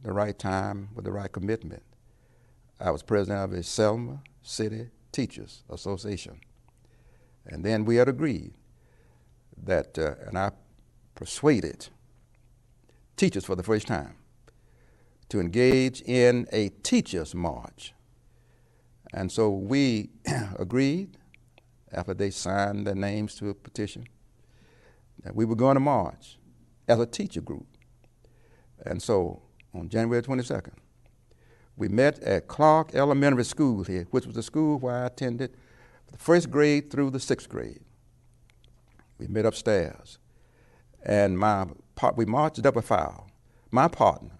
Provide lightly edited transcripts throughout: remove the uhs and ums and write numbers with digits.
the right time with the right commitment. I was president of the Selma City Teachers Association. And then we had agreed that, and I persuaded teachers for the first time to engage in a teachers' march. And so we agreed, after they signed their names to a petition, that we were going to march as a teacher group. And so on January 22nd, we met at Clark Elementary School here, which was the school where I attended the first grade through the sixth grade. We met upstairs, and we marched double file. My partner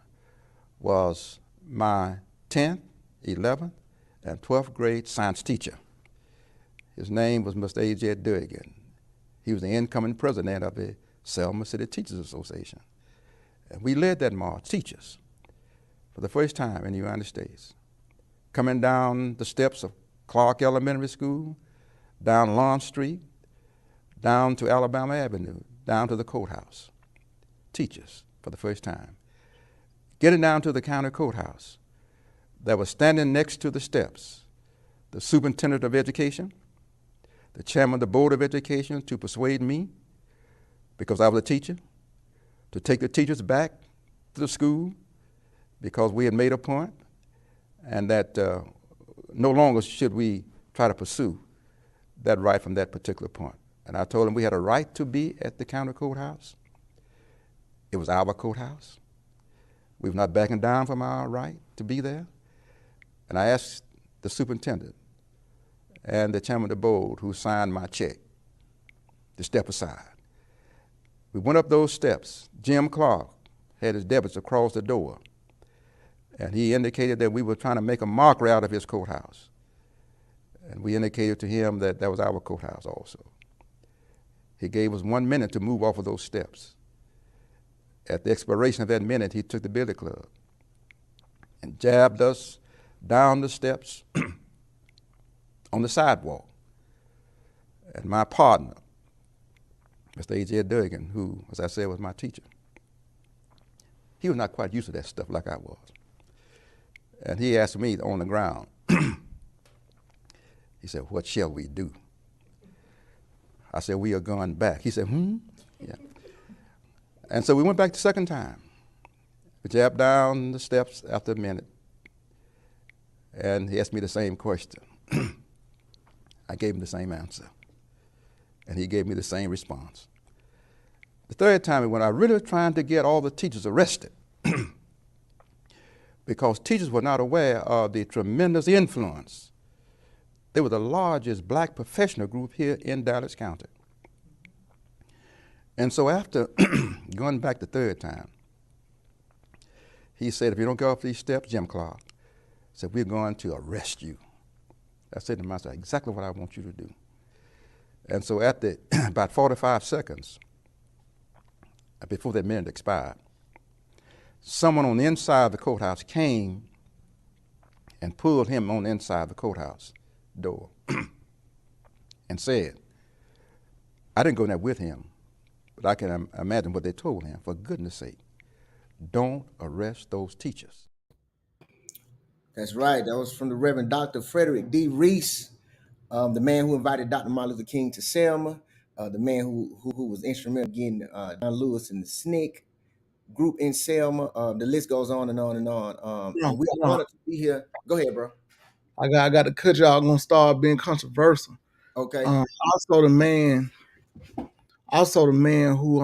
was my 10th, 11th, and 12th grade science teacher. His name was Mr. A.J. Durgan. He was the incoming president of the Selma City Teachers Association. And we led that march, teachers, for the first time in the United States, coming down the steps of Clark Elementary School, down Lawn Street, down to Alabama Avenue, down to the courthouse. Teachers, for the first time. Getting down to the county courthouse, that was standing next to the steps, the superintendent of education, the chairman of the board of education, to persuade me, because I was a teacher, to take the teachers back to the school, because we had made a point, and that no longer should we try to pursue that right from that particular point. And I told him we had a right to be at the county courthouse. It was our courthouse. We were not backing down from our right to be there. And I asked the superintendent and the chairman of the board, who signed my check, to step aside. We went up those steps. Jim Clark had his deputies across the door, and he indicated that we were trying to make a mockery out of his courthouse. And we indicated to him that that was our courthouse also. He gave us 1 minute to move off of those steps. At the expiration of that minute, he took the billy club and jabbed us down the steps on the sidewalk. And my partner, Mr. A.J. Durgan, who, as I said, was my teacher, he was not quite used to that stuff like I was. And he asked me on the ground, he said, "What shall we do?" I said, "We are going back." He said, Yeah. And so we went back the second time. We jabbed down the steps after a minute, and he asked me the same question. I gave him the same answer, and he gave me the same response. The third time we went, I really was trying to get all the teachers arrested because teachers were not aware of the tremendous influence. They were the largest black professional group here in Dallas County. And so after going back the third time, he said, "If you don't go up these steps," Jim Clark said, "we're going to arrest you." I said to myself, "Exactly what I want you to do." And so at about 45 seconds before that minute expired, someone on the inside of the courthouse came and pulled him on the inside of the courthouse door and said, I didn't go in there with him, but I can imagine what they told him. "For goodness sake, don't arrest those teachers." That's right. That was from the Reverend Dr. Frederick D. Reese, the man who invited Dr. Martin Luther King to Selma, the man who was instrumental in getting John Lewis and the SNCC group in Selma. The list goes on and on and on. No, And we are no. honored to be here. Go ahead, bro. I got to cut y'all. Gonna start being controversial. Okay. Also the man who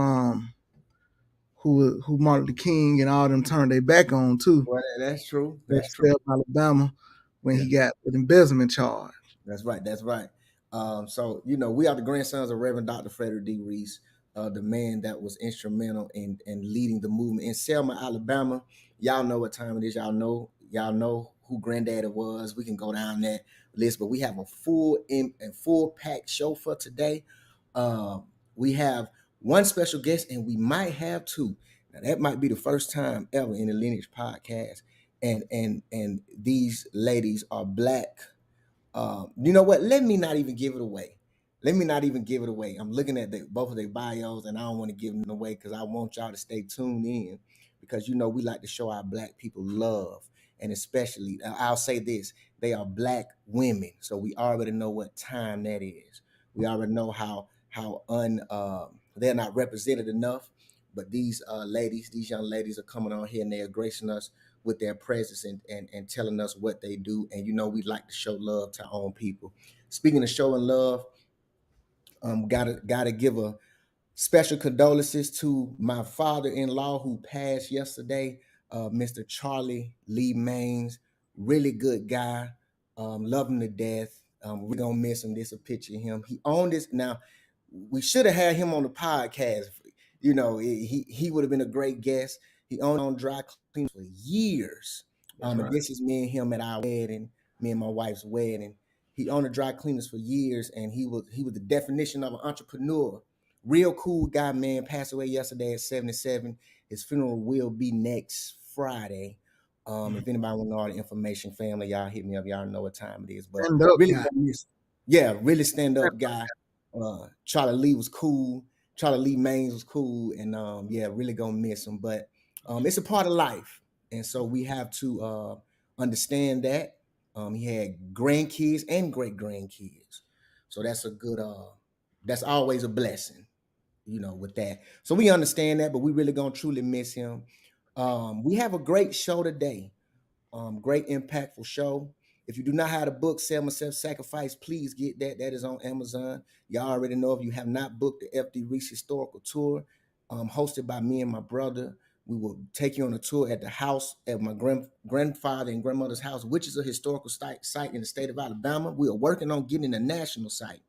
Martin Luther King and all them turned their back on too. Well, that's true. That That's true. Alabama when Yeah. he got an embezzlement charge. That's right. That's right. So we are the grandsons of Reverend Dr. Frederick D. Reese, the man that was instrumental in leading the movement in Selma, Alabama. Y'all know what time it is. Y'all know who Granddaddy was. We can go down that list, but we have a full packed show for today. We have one special guest, and we might have two. Now that might be the first time ever in the Lineage podcast, and these ladies are black. You know what? Let me not even give it away. I'm looking at both of their bios, and I don't want to give them away because I want y'all to stay tuned in because we like to show our Black people love, and especially I'll say this: they are Black women, so we already know what time that is. We already know how they're not represented enough, but these ladies, these young ladies, are coming on here and they are gracing us with their presence and telling us what they do. And we like to show love to our own people. Speaking of showing love, gotta give a special condolences to my father-in-law who passed yesterday, Mr. Charlie Lee Maines. Really good guy. Love him to death. We're gonna miss him. There's a picture of him. He owned this. Now, we should have had him on the podcast. He would have been a great guest. He owned dry cleaners for years. That's right. And this is me and him at our wedding, me and my wife's wedding. He owned the dry cleaners for years, and he was the definition of an entrepreneur. Real cool guy, man. Passed away yesterday at 77. His funeral will be next Friday. If anybody want to know all the information, family, y'all hit me up. Y'all know what time it is. But Stand up really, guy. really stand up guy. Charlie Lee was cool. Charlie Lee Maines was cool, and really gonna miss him. But it's a part of life, and so we have to understand that. He had grandkids and great grandkids, so that's a good. That's always a blessing, with that. So we understand that, but we really gonna truly miss him. We have a great show today. Great impactful show. If you do not have the book Selma Self-Sacrifice, please get that. That is on Amazon. Y'all already know, if you have not booked the FD Reese Historical Tour, hosted by me and my brother, we will take you on a tour at the house at my grandfather and grandmother's house, which is a historical site in the state of Alabama. We are working on getting a national site.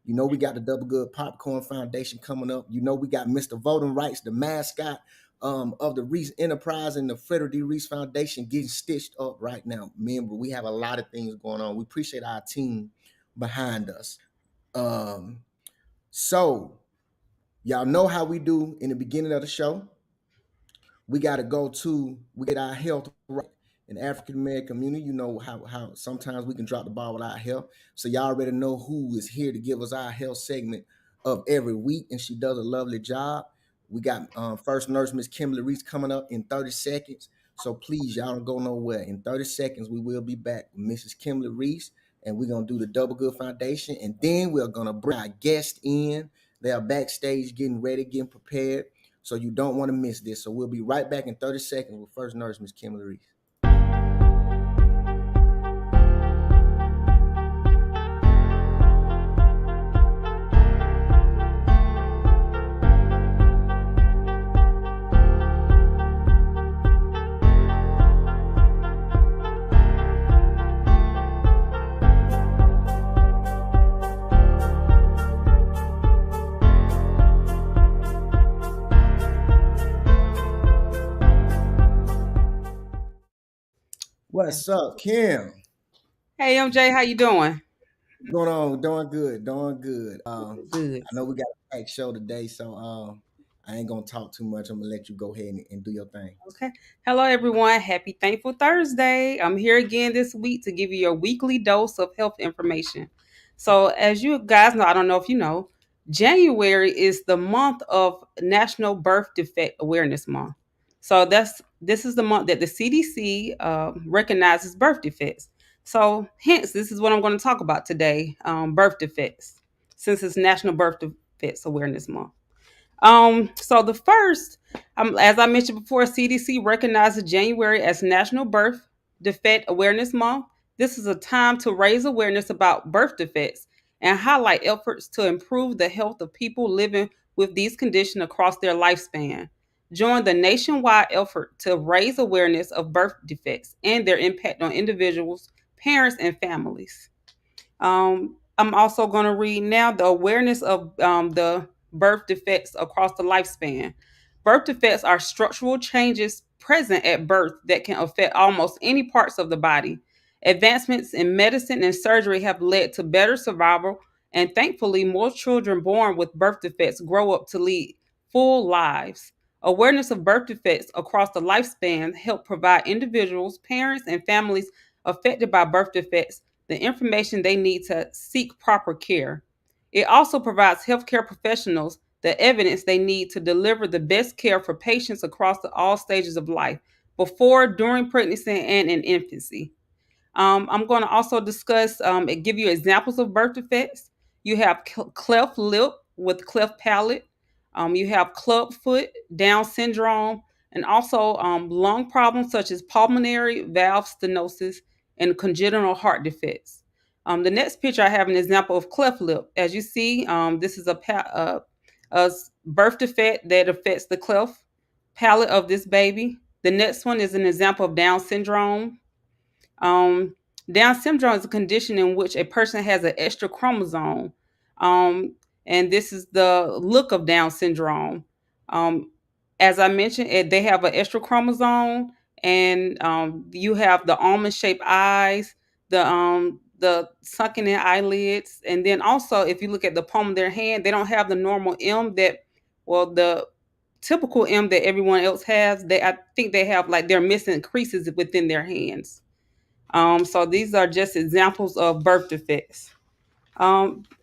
We got the Double Good Popcorn Foundation coming up. We got Mr. Voting Rights, the mascot of the Reese Enterprise and the Frederick D. Reese Foundation, getting stitched up right now. Remember, we have a lot of things going on. We appreciate our team behind us. So y'all know how we do in the beginning of the show. We got to get our health right. In the African American community, you know how sometimes we can drop the ball with our health. So y'all already know who is here to give us our health segment of every week, and she does a lovely job. We got First Nurse Miss Kimberly Reese coming up in 30 seconds. So please, y'all don't go nowhere. In 30 seconds, we will be back with Mrs. Kimberly Reese, and we're going to do the Double Good Foundation, and then we're going to bring our guest in. They are backstage getting ready, getting prepared. So you don't want to miss this. So we'll be right back in 30 seconds with First Nurse Miss Kimberly Reese. What's up, Kim? Hey, MJ, how you doing? Going on? Doing good. Good. I know we got a packed show today, so I ain't gonna talk too much. I'm gonna let you go ahead and do your thing. Okay. Hello, everyone. Happy Thankful Thursday. I'm here again this week to give you your weekly dose of health information. So, as you guys know, I don't know if you know, January is the month of National Birth Defect Awareness Month. So this is the month that the CDC recognizes birth defects. So, hence, this is what I'm going to talk about today: birth defects, since it's National Birth Defects Awareness Month. So the first, as I mentioned before, CDC recognizes January as National Birth Defect Awareness Month. This is a time to raise awareness about birth defects and highlight efforts to improve the health of people living with these conditions across their lifespan. Join the nationwide effort to raise awareness of birth defects and their impact on individuals, parents, and families. I'm also going to read now the awareness of the birth defects across the lifespan. Birth defects are structural changes present at birth that can affect almost any parts of the body. Advancements in medicine and surgery have led to better survival, and thankfully, more children born with birth defects grow up to lead full lives. Awareness of birth defects across the lifespan help provide individuals, parents, and families affected by birth defects the information they need to seek proper care. It also provides healthcare professionals the evidence they need to deliver the best care for patients across all stages of life, before, during pregnancy, and in infancy. I'm going to also discuss and give you examples of birth defects. You have cleft lip with cleft palate. You have club foot, Down syndrome, and also lung problems such as pulmonary valve stenosis and congenital heart defects. The next picture, I have an example of cleft lip. As you see, this is a birth defect that affects the cleft palate of this baby. The next one is an example of Down syndrome. Down syndrome is a condition in which a person has an extra chromosome. And this is the look of Down syndrome. As I mentioned, they have an extra chromosome, and you have the almond-shaped eyes, the sunken in eyelids, and then also, if you look at the palm of their hand, they don't have the normal M the typical M that everyone else has. I think they have, like, they're missing creases within their hands. So these are just examples of birth defects.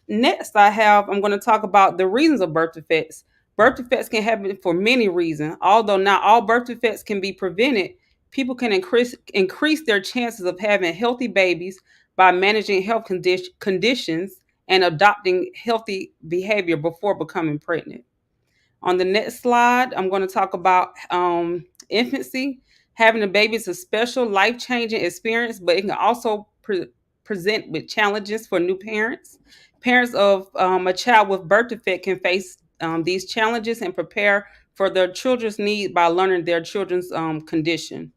Next, I'm going to talk about the reasons of birth defects. Birth defects can happen for many reasons. Although not all birth defects can be prevented, people can increase their chances of having healthy babies by managing health conditions and adopting healthy behavior before becoming pregnant. On the next slide, I'm going to talk about infancy. Having a baby is a special, life-changing experience, but it can also present with challenges for new parents. Parents of a child with birth defect can face these challenges and prepare for their children's needs by learning their children's condition.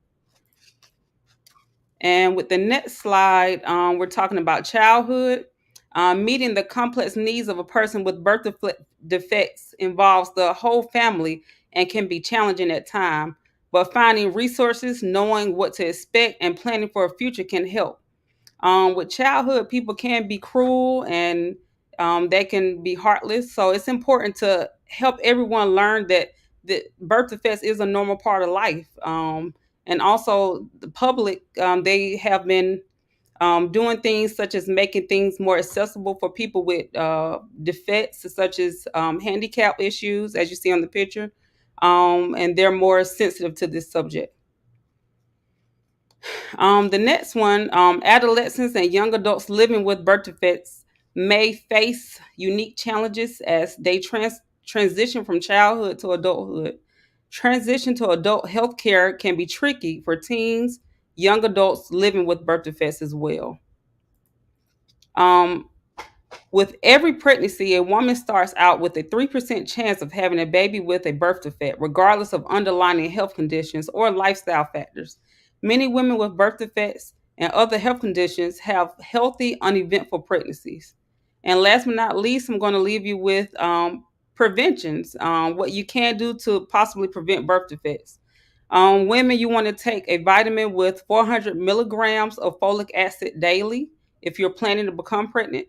And with the next slide, we're talking about childhood. Meeting the complex needs of a person with birth defects involves the whole family and can be challenging at times. But finding resources, knowing what to expect, and planning for a future can help. With childhood, people can be cruel and they can be heartless. So it's important to help everyone learn that birth defects is a normal part of life. And also the public, they have been doing things such as making things more accessible for people with defects, such as handicap issues, as you see on the picture. And they're more sensitive to this subject. The next one, adolescents and young adults living with birth defects may face unique challenges as they transition from childhood to adulthood. Transition to adult health care can be tricky for teens, young adults living with birth defects as well. With every pregnancy, a woman starts out with a 3% chance of having a baby with a birth defect, regardless of underlying health conditions or lifestyle factors. Many women with birth defects and other health conditions have healthy, uneventful pregnancies. And last but not least, I'm going to leave you with preventions, what you can do to possibly prevent birth defects. Women, you want to take a vitamin with 400 milligrams of folic acid daily if you're planning to become pregnant.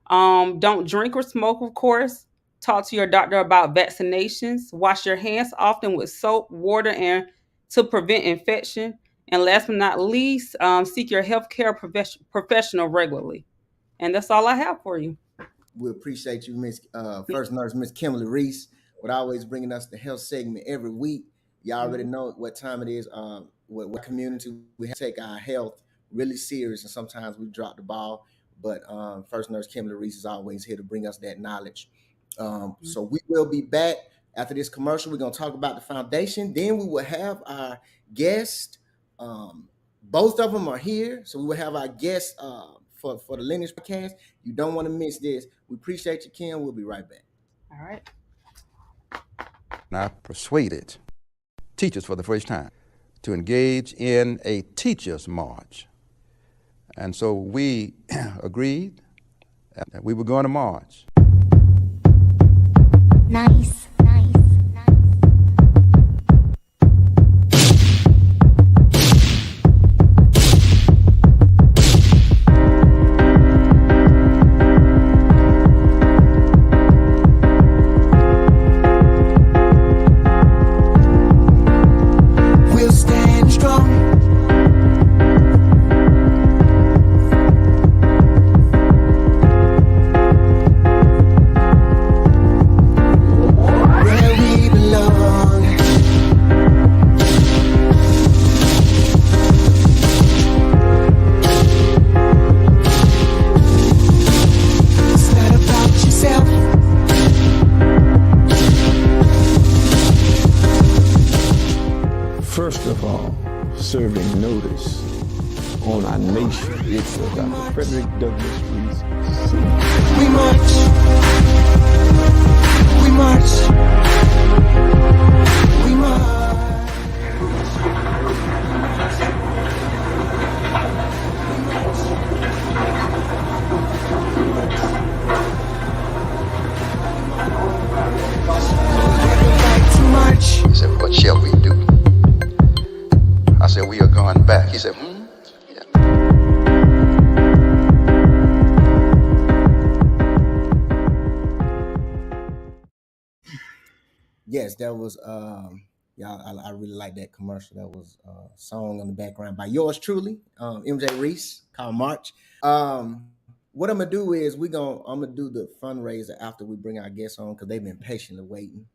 Don't drink or smoke, of course. Talk to your doctor about vaccinations. Wash your hands often with soap, water, and to prevent infection. And last but not least, seek your healthcare professional regularly. And that's all I have for you. We appreciate you, Miss First Nurse Miss Kimberly Reese, for always bringing us the health segment every week. Y'all already know what time it is. What community we take our health really serious, and sometimes we drop the ball. But First Nurse Kimberly Reese is always here to bring us that knowledge. So we will be back after this commercial. We're going to talk about the foundation. Then we will have our guest. Both of them are here. So we will have our guest for the Lineage podcast. You don't want to miss this. We appreciate you, Kim. We'll be right back. All right. And I persuaded teachers for the first time to engage in a teachers' march. And so we agreed that we were going to march. Nice. We'll stand strong. serving notice on our nation. It's Dr. Frederick Douglass Reese. We march. We march. We march. He said, what shall we do? I said, we are going back. He said, yeah. Yes, that was y'all. I really like that commercial. That was a song in the background by yours truly, MJ Reese, called March. What I'm gonna do is I'm gonna do the fundraiser after we bring our guests on because they've been patiently waiting.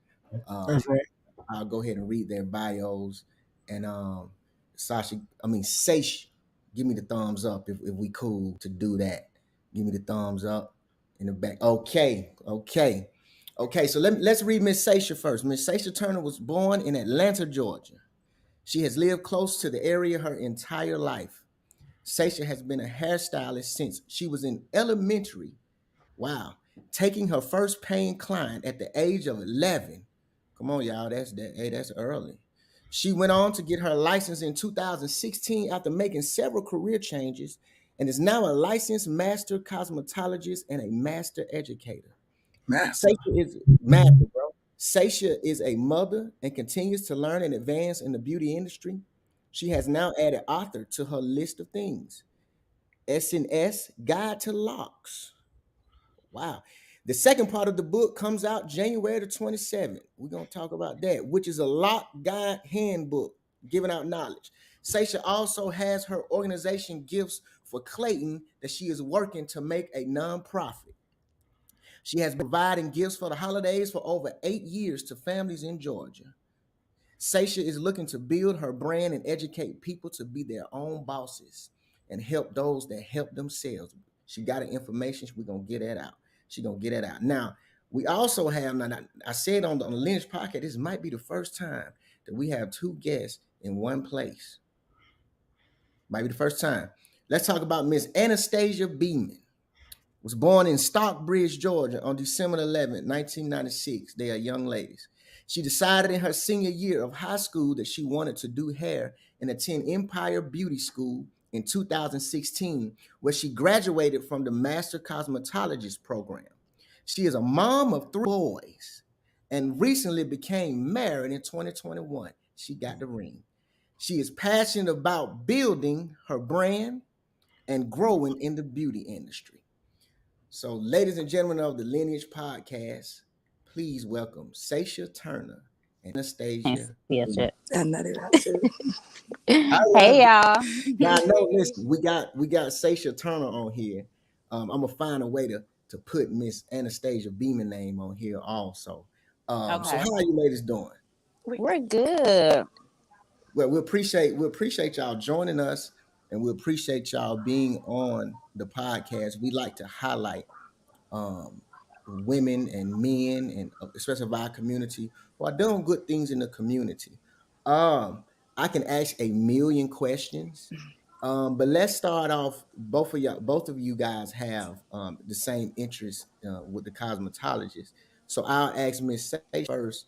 That's right. I'll go ahead and read their bios, and Seish, give me the thumbs up if we cool to do that. Give me the thumbs up in the back. Okay. So let's read Miss Sasha first. Miss Sasha Turner was born in Atlanta, Georgia. She has lived close to the area her entire life. Sasha has been a hairstylist since she was in elementary. Wow. Taking her first paying client at the age of 11. Come on, y'all. That's early. She went on to get her license in 2016 after making several career changes and is now a licensed master cosmetologist and a master educator. Sasha is a mother and continues to learn and advance in the beauty industry. She has now added author to her list of things. S&S Guide to Locks. Wow. The second part of the book comes out January the 27th. We're going to talk about that, which is a lock guide handbook, giving out knowledge. Sasha also has her organization Gifts for Clayton that she is working to make a nonprofit. She has been providing gifts for the holidays for over 8 years to families in Georgia. Sasha is looking to build her brand and educate people to be their own bosses and help those that help themselves. She got the information. We're going to get that out. She's going to get that out. Now, we also have, I said on the Lineage Podcast, this might be the first time that we have two guests in one place. Might be the first time. Let's talk about Miss Anastasia Beeman. Was born in Stockbridge, Georgia on December 11, 1996. They are young ladies. She decided in her senior year of high school that she wanted to do hair and attend Empire Beauty School in 2016, where she graduated from the Master Cosmetologist program. She is a mom of 3 boys and recently became married in 2021. She got the ring. She is passionate about building her brand and growing in the beauty industry. So, ladies and gentlemen of the Lineage Podcast, please welcome Sasha Turner and Anastasia. Yes, Beeman. I know that. Hey, y'all. Now, no, listen, we got Sasha Turner on here. I'm gonna find a way to put Miss Anastasia Beeman name on here also. So how are you ladies doing? We're good. Well, we appreciate y'all joining us, and we appreciate y'all being on the podcast. We like to highlight women and men, and especially of our community, who are doing good things in the community. I can ask a million questions, but let's start off. Both of you guys have the same interest with the cosmetologist. So I'll ask Miss Sasha first.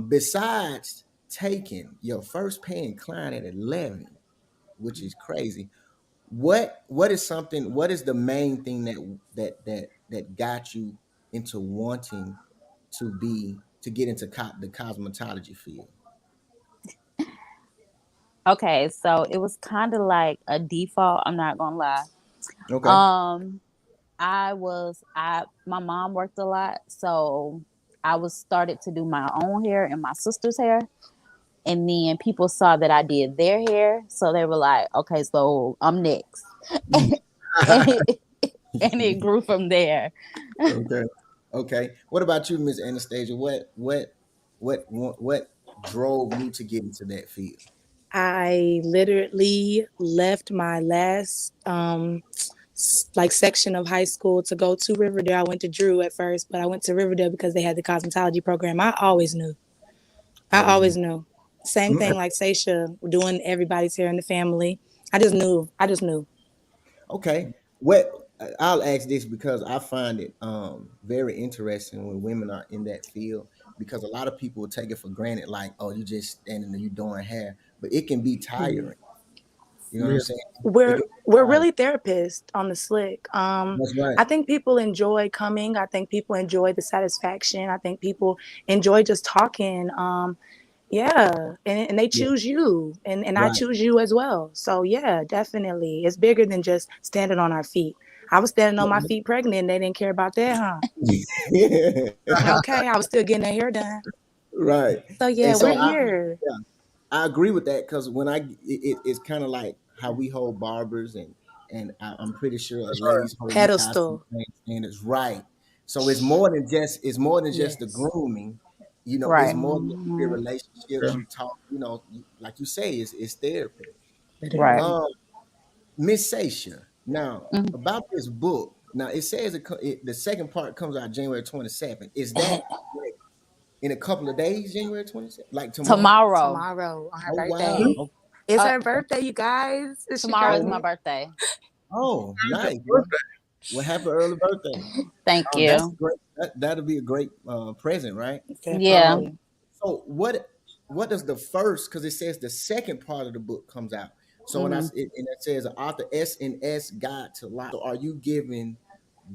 Besides taking your first paying client at 11, which is crazy, what is the main thing that got you into wanting to get into the cosmetology field? Okay, so it was kind of like a default. I'm not gonna lie. Okay. My mom worked a lot, so I was started to do my own hair and my sister's hair. And then people saw that I did their hair, so they were like, okay, so I'm next. and it grew from there. Okay. What about you, Miss Anastasia? What drove you to get into that field? I literally left my last section of high school to go to Riverdale. I went to Drew at first, but I went to Riverdale because they had the cosmetology program. I always knew. Same thing like Seisha, doing everybody's hair in the family. I just knew. Okay. What I'll ask this because I find it very interesting when women are in that field because a lot of people will take it for granted, like, oh, you just standing there, you doing hair, but it can be tiring. You know what I'm saying? It We're can be we're tiring. really therapists on the slick. That's right. I think people enjoy coming. I think people enjoy the satisfaction. I think people enjoy just talking. Yeah, and they Yeah. choose you, and I Right. choose you as well. So yeah, definitely, it's bigger than just standing on our feet. I was standing on my feet pregnant, and they didn't care about that, huh? Okay, I was still getting their hair done. Right. So yeah, And so we're here. I agree with that because when it's kind of like how we hold barbers and I'm pretty sure ladies hold you guys to Pedestal. the same standards, right? So it's more than just the Yes. grooming, you know. It's Right. more than the Mhm. relationships you talk, you know, like you say, it's therapy. Right. Miss Seisha, now Mhm. about this book. Now it says the second part comes out January 27th. Is that like, in a couple of days, January 27th, like tomorrow? Tomorrow on her Oh birthday. wow. It's Uh, her birthday, you guys. She Tomorrow is got my it. birthday. Oh, nice. Well, happy early birthday. Thank That's you. great. That'll be a great present, right? Yeah. Definitely. So what does the first? Because it says the second part of the book comes out. So and it says author S&S Guide to Life. So are you giving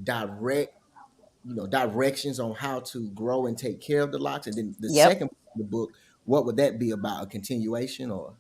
direct, directions on how to grow and take care of the locks? And then the Yep. second part of the book, what would that be about? A continuation or?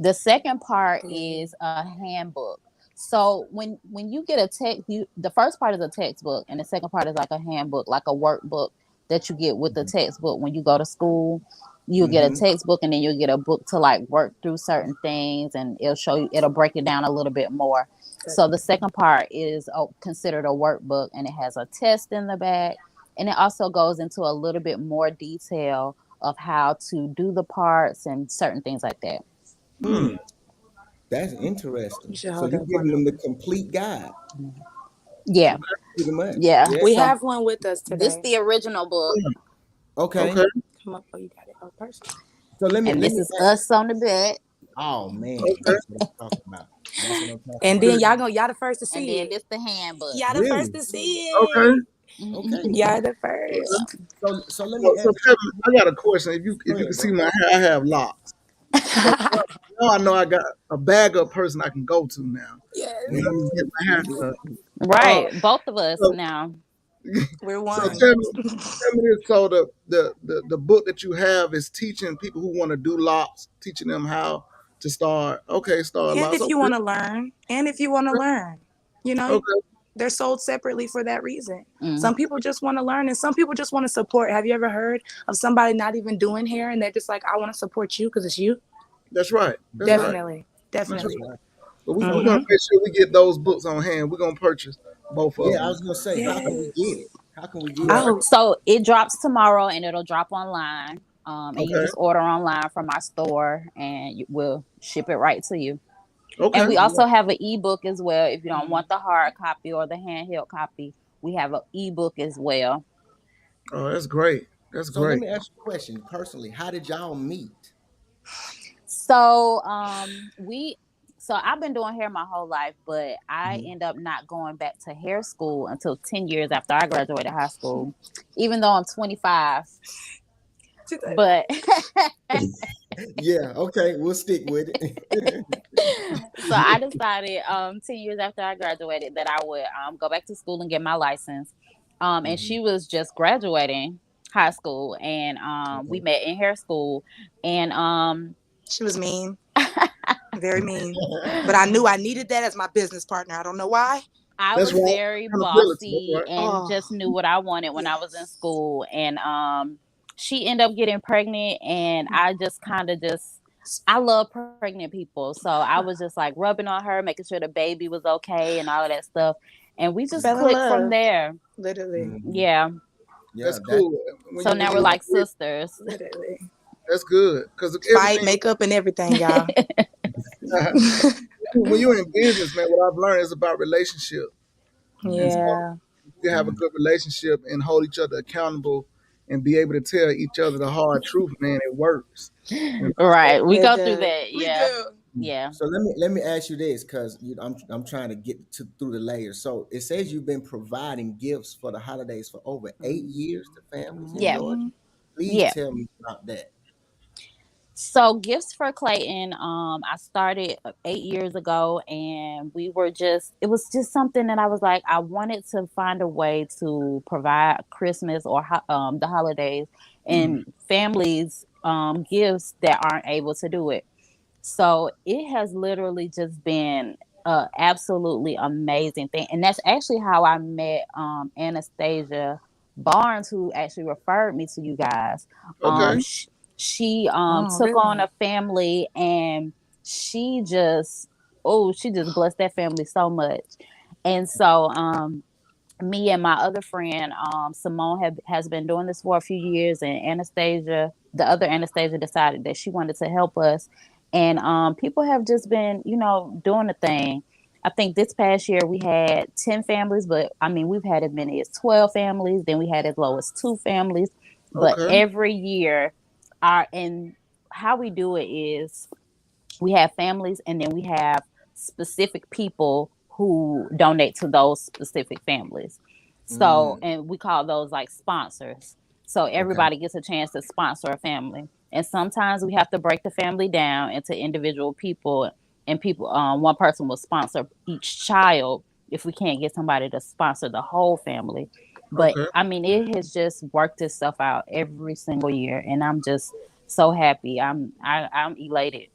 The second part is a handbook. So when you get a text, the first part is a textbook, and the second part is like a handbook, like a workbook that you get with the textbook when you go to school. You'll get a Mm-hmm. textbook, and then you'll get a book to like work through certain things, and it'll break it down a little bit more. So the second part is considered a workbook, and it has a test in the back, and it also goes into a little bit more detail of how to do the parts and certain things like that. That's interesting. You should So hold you're up giving one. them the complete guide, Yeah. pretty much. Yeah. We So have one with us this today. the original book, Okay. Come up. Oh, you got it. Oh, person. So let me and let this me is ask. us on the bed, Oh man, that's what I'm talking about. That's what I'm talking And then y'all the first to and see then it. this the handbook. Y'all the Really? first to see it. Okay. Y'all the first. So let me So ask. Kevin, I got a question. If Go you ahead, can bro. see my hair, I have locks. So now I know I got a backup person I can go to now Yes, when I get my hair cut. Right, both of us So, now. we're so one. tell me this. So the book that you have is teaching people who want to do locks, teaching them how to start. Okay, start And locks. if you want to learn, you know, Okay. they're sold separately for that reason. Mm. Some people just want to learn, and some people just want to support. Have you ever heard of somebody not even doing hair, and they're just like, I want to support you because it's you? That's right. That's right. Definitely. That's Definitely. right. But we're Mhm. gonna make sure we get those books on hand. We're gonna purchase both of Yeah, I them. was gonna say, how can we Yes. get it? How can we get Right. it? Oh, So it drops tomorrow, and it'll drop online. And you Okay. just order online from our store, and we'll ship it right to you. Okay. And we also have an ebook as well. If you don't want the hard copy or the handheld copy, we have an ebook as well. Oh, that's great. That's So let great. me ask you a question personally. How did y'all meet? So I've been doing hair my whole life, but I Mhm. end up not going back to hair school until 10 years after I graduated high school, even though I'm 25. But Yeah, okay, we'll stick with it. so I decided 10 years after I graduated that I would go back to school and get my license. And she was just graduating high school, and we met in hair school, and she was mean. Very mean. But I knew I needed that as my business partner. I don't know why. I That's was right. very Accountability. bossy That's right. and just knew what I wanted when I was in school. And she ended up getting pregnant, and I just I love pregnant people. So I was just like rubbing on her, making sure the baby was okay and all of that stuff. And we just Fell in clicked from love. there. Literally. Mhm. Yeah. Yeah, That's cool. When So you- now when we're you- like sisters. Literally. That's good because Fight, makeup, and everything, y'all. when you're in business, man, what I've learned is about relationship. Yeah. You can have a good relationship and hold each other accountable and be able to tell each other the hard truth, man, it works. Right. We It go does. through that. We Yeah. do. Yeah. So let me ask you this, because I'm trying to get through the layers. So it says you've been providing gifts for the holidays for over 8 years to families in Yeah. Georgia. Please Yeah. tell me about that. So Gifts for Clayton, I started 8 years ago, and it was just something that I was like, I wanted to find a way to provide Christmas or the holidays and families gifts that aren't able to do it. So it has literally just been a absolutely amazing thing. And that's actually how I met Anastasia Barnes, who actually referred me to you guys. Okay. She Oh, took on really? a family, and she just blessed that family so much. And so me and my other friend Simone has been doing this for a few years, and the other Anastasia, decided that she wanted to help us. And people have just been, doing the thing. I think this past year we had 10 families, but I mean, we've had as many as 12 families. Then we had as low as 2 families. But Okay. every year, and how we do it is we have families, and then we have specific people who donate to those specific families. So, and we call those like sponsors. So everybody gets a chance to sponsor a family. And sometimes we have to break the family down into individual people, and one person will sponsor each child if we can't get somebody to sponsor the whole family. But Okay. I mean, it has just worked itself out every single year, and I'm just so happy. I'm elated.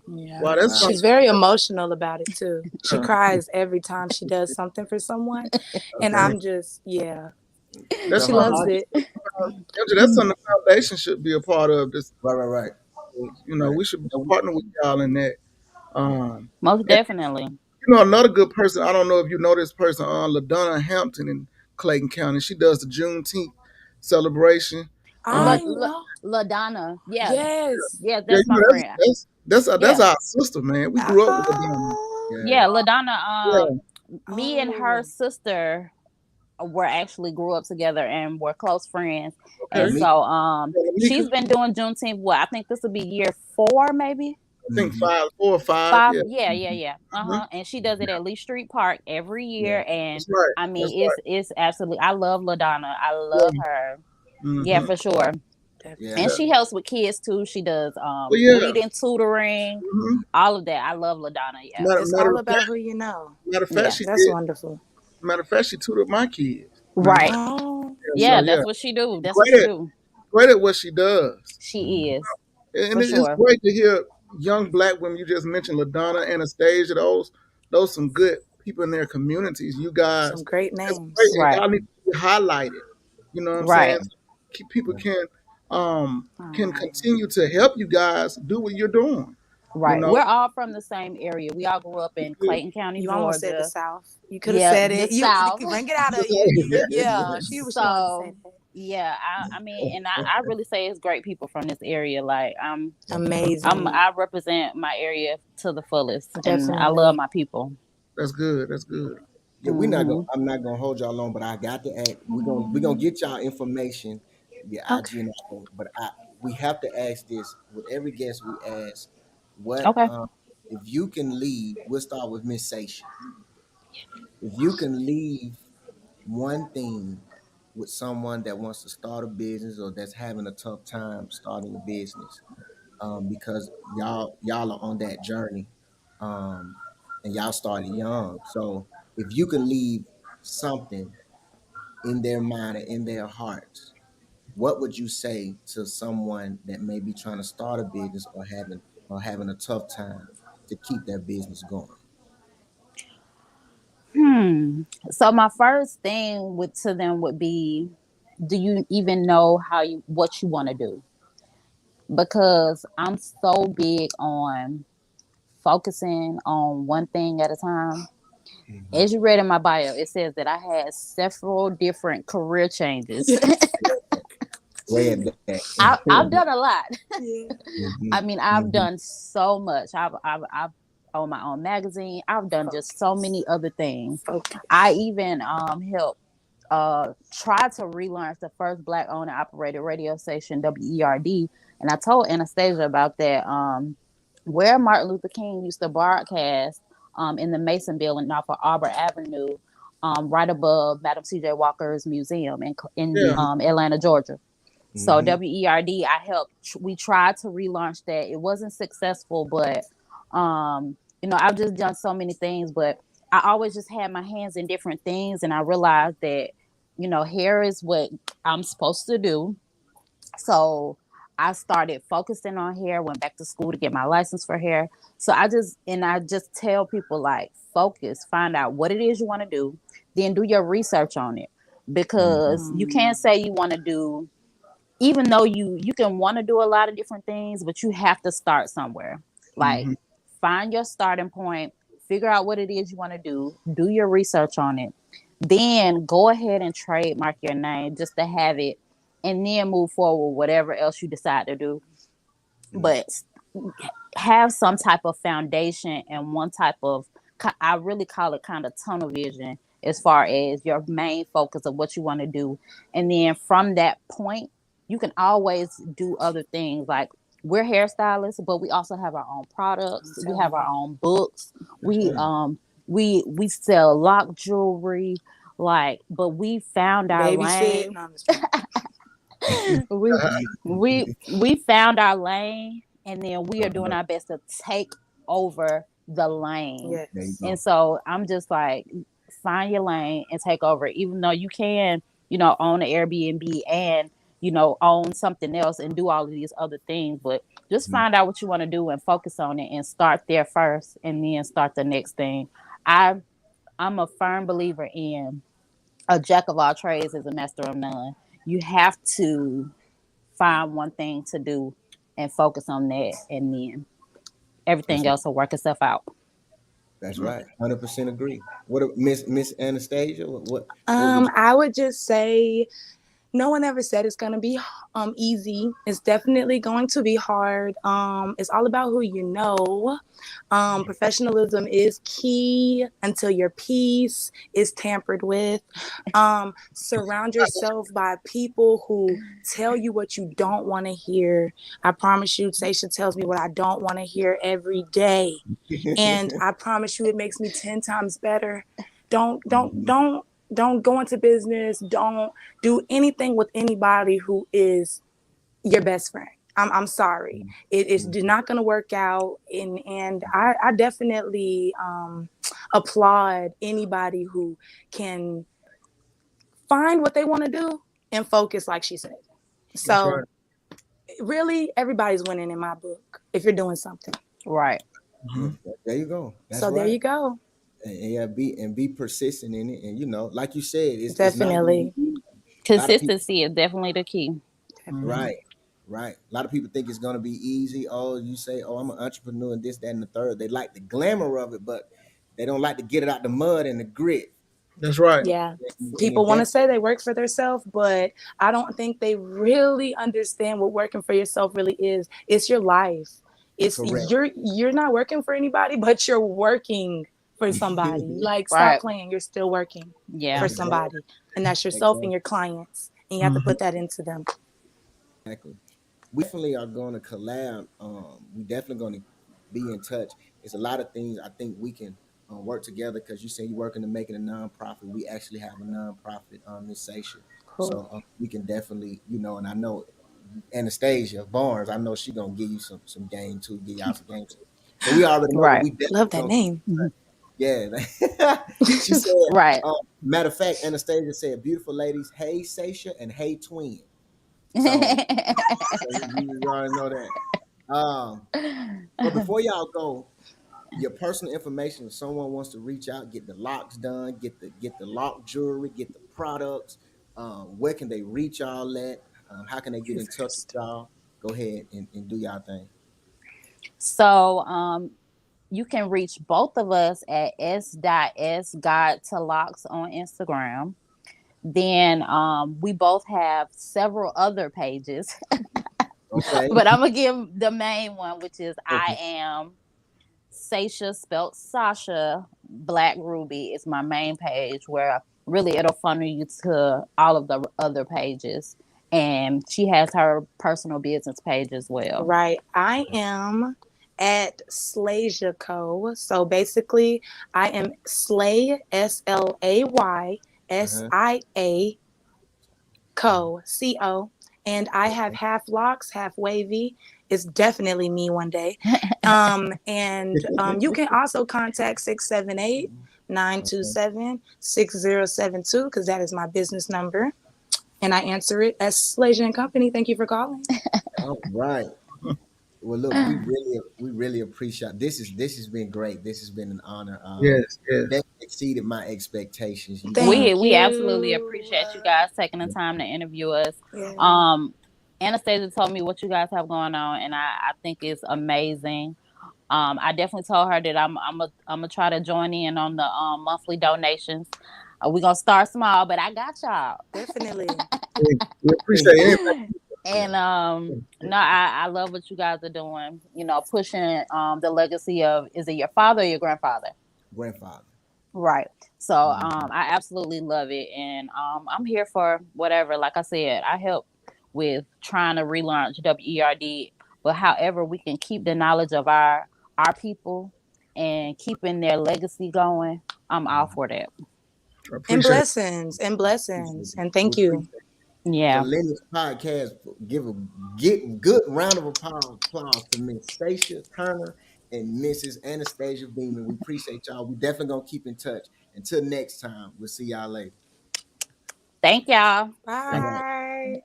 Yeah. Wow, that's She's very emotional about it too. She cries every time she does something for someone. And I'm just, yeah. that's She So loves it. Angela, that's something the foundation should be a part of. This, right. we should partner with y'all in that. Most definitely. Another good person. I don't know if you know this person, LaDonna Hampton in Clayton County. She does the Juneteenth celebration. LaDonna. Yeah. Yes. Yeah, that's my friend. That's Yeah. our sister, man. We grew up with LaDonna. Yeah, LaDonna. Me and her sister grew up together and were close friends. Okay. And so she's been doing Juneteenth. I think this will be year 4, maybe. I think 4 or 5. Yeah. And she does it at Lee Street Park every year. And That's right. I mean, That's it's absolutely. I love LaDonna. I love her. Mhm. Yeah, for sure. Yeah. And she helps with kids too. She does yeah. reading, tutoring, all of that. I love LaDonna. Yeah. It's all about who you know. Matter of fact, That's wonderful. Matter of fact, she tutored my kids. Right. Oh. Yeah, So, that's what she do. That's what she do. Great at what she does. She is. And For it's sure. great to hear young Black women. You just mentioned LaDonna, Anastasia. Those some good people in their communities. You guys, Some great that's names. great. And Right. y'all need to be highlighted. You know what I'm Right. saying? People can continue to help you guys do what you're doing. Right. You know? We're all from the same area. We all grew up in Clayton County, You Georgia. almost said the South. You could have Yeah, said the it. You South. could bring it out of you. Yeah, she was trying to say that. Yeah, I mean, and I really say it's great people from this area. Like Amazing. I represent my area to the fullest. And I Definitely. love my people. That's good. That's good. Yeah, I'm not gonna hold y'all long, but I got to ask. We're gonna get y'all information, the IG and everything, but we have to ask this with every guest we ask. What if you can leave? We'll start with Miss Sasha. If you can leave one thing with someone that wants to start a business or that's having a tough time starting a business, because y'all are on that journey, and y'all started young. So if you can leave something in their mind and in their hearts, what would you say to someone that may be trying to start a business or having a tough time to keep their business going? So my first thing to them would be, do you even know what you want to do? Because I'm so big on focusing on one thing at a time. As you read in my bio, it says that I had several different career changes. I've done a lot. I mean, I've done so much. I've owned my own magazine. I've done just so many other things. I even helped tried to relaunch the first Black owned and operated radio station, WERD. And I told Anastasia about that, where Martin Luther King used to broadcast in the Mason Building off of Auburn Avenue, right above Madam C.J. Walker's museum in Yeah. Atlanta, Georgia. So Mhm. WERD, we tried to relaunch that. It wasn't successful, but I've just done so many things, but I always just had my hands in different things. And I realized that, hair is what I'm supposed to do. So I started focusing on hair, went back to school to get my license for hair. So I just tell people, like, focus, find out what it is you want to do, then do your research on it. Because you can't say you want to do, even though you can want to do a lot of different things, but you have to start somewhere. Like, find your starting point, figure out what it is you want to do your research on it, then go ahead and trademark your name just to have it, and then move forward, whatever else you decide to do. But have some type of foundation and one type of, I really call it kind of tunnel vision, as far as your main focus of what you want to do. And then from that point, you can always do other things. Like, we're hairstylists, but we also have our own products. We have our own books. We sell lock jewelry. But we found our Baby lane. shit. No, I'm just kidding. we found our lane, and then we are doing our best to take over the lane. Yes. There you go. And so I'm just like, find your lane and take over. Even though you can, own an Airbnb and, own something else and do all of these other things, but just find out what you want to do and focus on it and start there first, and then start the next thing. I'm a firm believer in a jack of all trades is a master of none. You have to find one thing to do and focus on that, and then everything else will work itself out. That's right. 100% agree. What, Miss Anastasia? What would I would just say, no one ever said it's gonna be easy. It's definitely going to be hard. It's all about who you know. Professionalism is key until your peace is tampered with. Surround yourself by people who tell you what you don't want to hear. I promise you, Sasha tells me what I don't want to hear every day, and I promise you, it makes me 10 times better. Don't go into business. Don't do anything with anybody who is your best friend. I'm sorry. It's not going to work out. And I definitely applaud anybody who can find what they want to do and focus, like she said. So really, everybody's winning in my book if you're doing something. Right. There you go. That's so there right. you go. And be persistent in it, and like you said, it's Definitely. Consistency is definitely the key. Right. A lot of people think it's gonna be easy. Oh, you say, oh, I'm an entrepreneur and this, that, and the third. They like the glamour of it, but they don't like to get it out the mud and the grit. That's right. Yeah. People want to say they work for themselves, but I don't think they really understand what working for yourself really is. It's your life. It's Correct. you're not working for anybody, but you're working for somebody. Like, stop Right. playing. You're still working Yeah. for somebody, and that's yourself and your clients, and you have to put that into them. Exactly. We definitely are going to collab. We definitely going to be in touch. It's a lot of things I think we can work together, because you say you're working to making a nonprofit. We actually have a nonprofit, Miss Sasha. Cool. So we can definitely, and I know Anastasia Barnes, I know she's going to give you some game too, give y'all some game too. So we already know Right. we definitely Love that name. Yeah. She said, Right. Matter of fact, Anastasia said, beautiful ladies, hey Sasha and hey twin. So you already know that. But before y'all go, your personal information, if someone wants to reach out, get the locks done, get the lock jewelry, get the products, where can they reach y'all at? How can they get in touch with y'all? Go ahead and do y'all thing. So you can reach both of us at s.s guide to locks on Instagram. Then we both have several other pages. Okay. But I'm gonna give the main one, which is I am Sasha, spelled Sasha, Black Ruby is my main page, where really it'll funnel you to all of the other pages. And she has her personal business page as well. Right. I am at Slasia Co. So basically, I am Slay, SLAYSIA Co. CO. And I have half locks, half wavy. It's definitely me one day. And you can also contact 678-927-6072 because that is my business number. And I answer it as Slasia and Company. Thank you for calling. All right. Well, look, we really appreciate this. This has been great. This has been an honor. Yes. That exceeded my expectations. Thank We you. absolutely appreciate you guys taking the time to interview us. Yeah. Anastasia told me what you guys have going on, and I think it's amazing. I definitely told her that I'm gonna try to join in on the monthly donations. We're gonna start small, but I got y'all. Definitely. We appreciate anything. And no, I love what you guys are doing. You know, pushing the legacy of, is it your father or your grandfather? Grandfather. Right. So I absolutely love it, and I'm here for whatever. Like I said, I help with trying to relaunch WERD, but however we can keep the knowledge of our people and keeping their legacy going, I'm all for that. And blessings. And thank you. Yeah. For Lennox Podcast, get good round of applause to Miss Stacia Turner and Mrs. Anastasia Beeman. We appreciate y'all. We definitely gonna keep in touch. Until next time, we'll see y'all later. Thank y'all. Bye.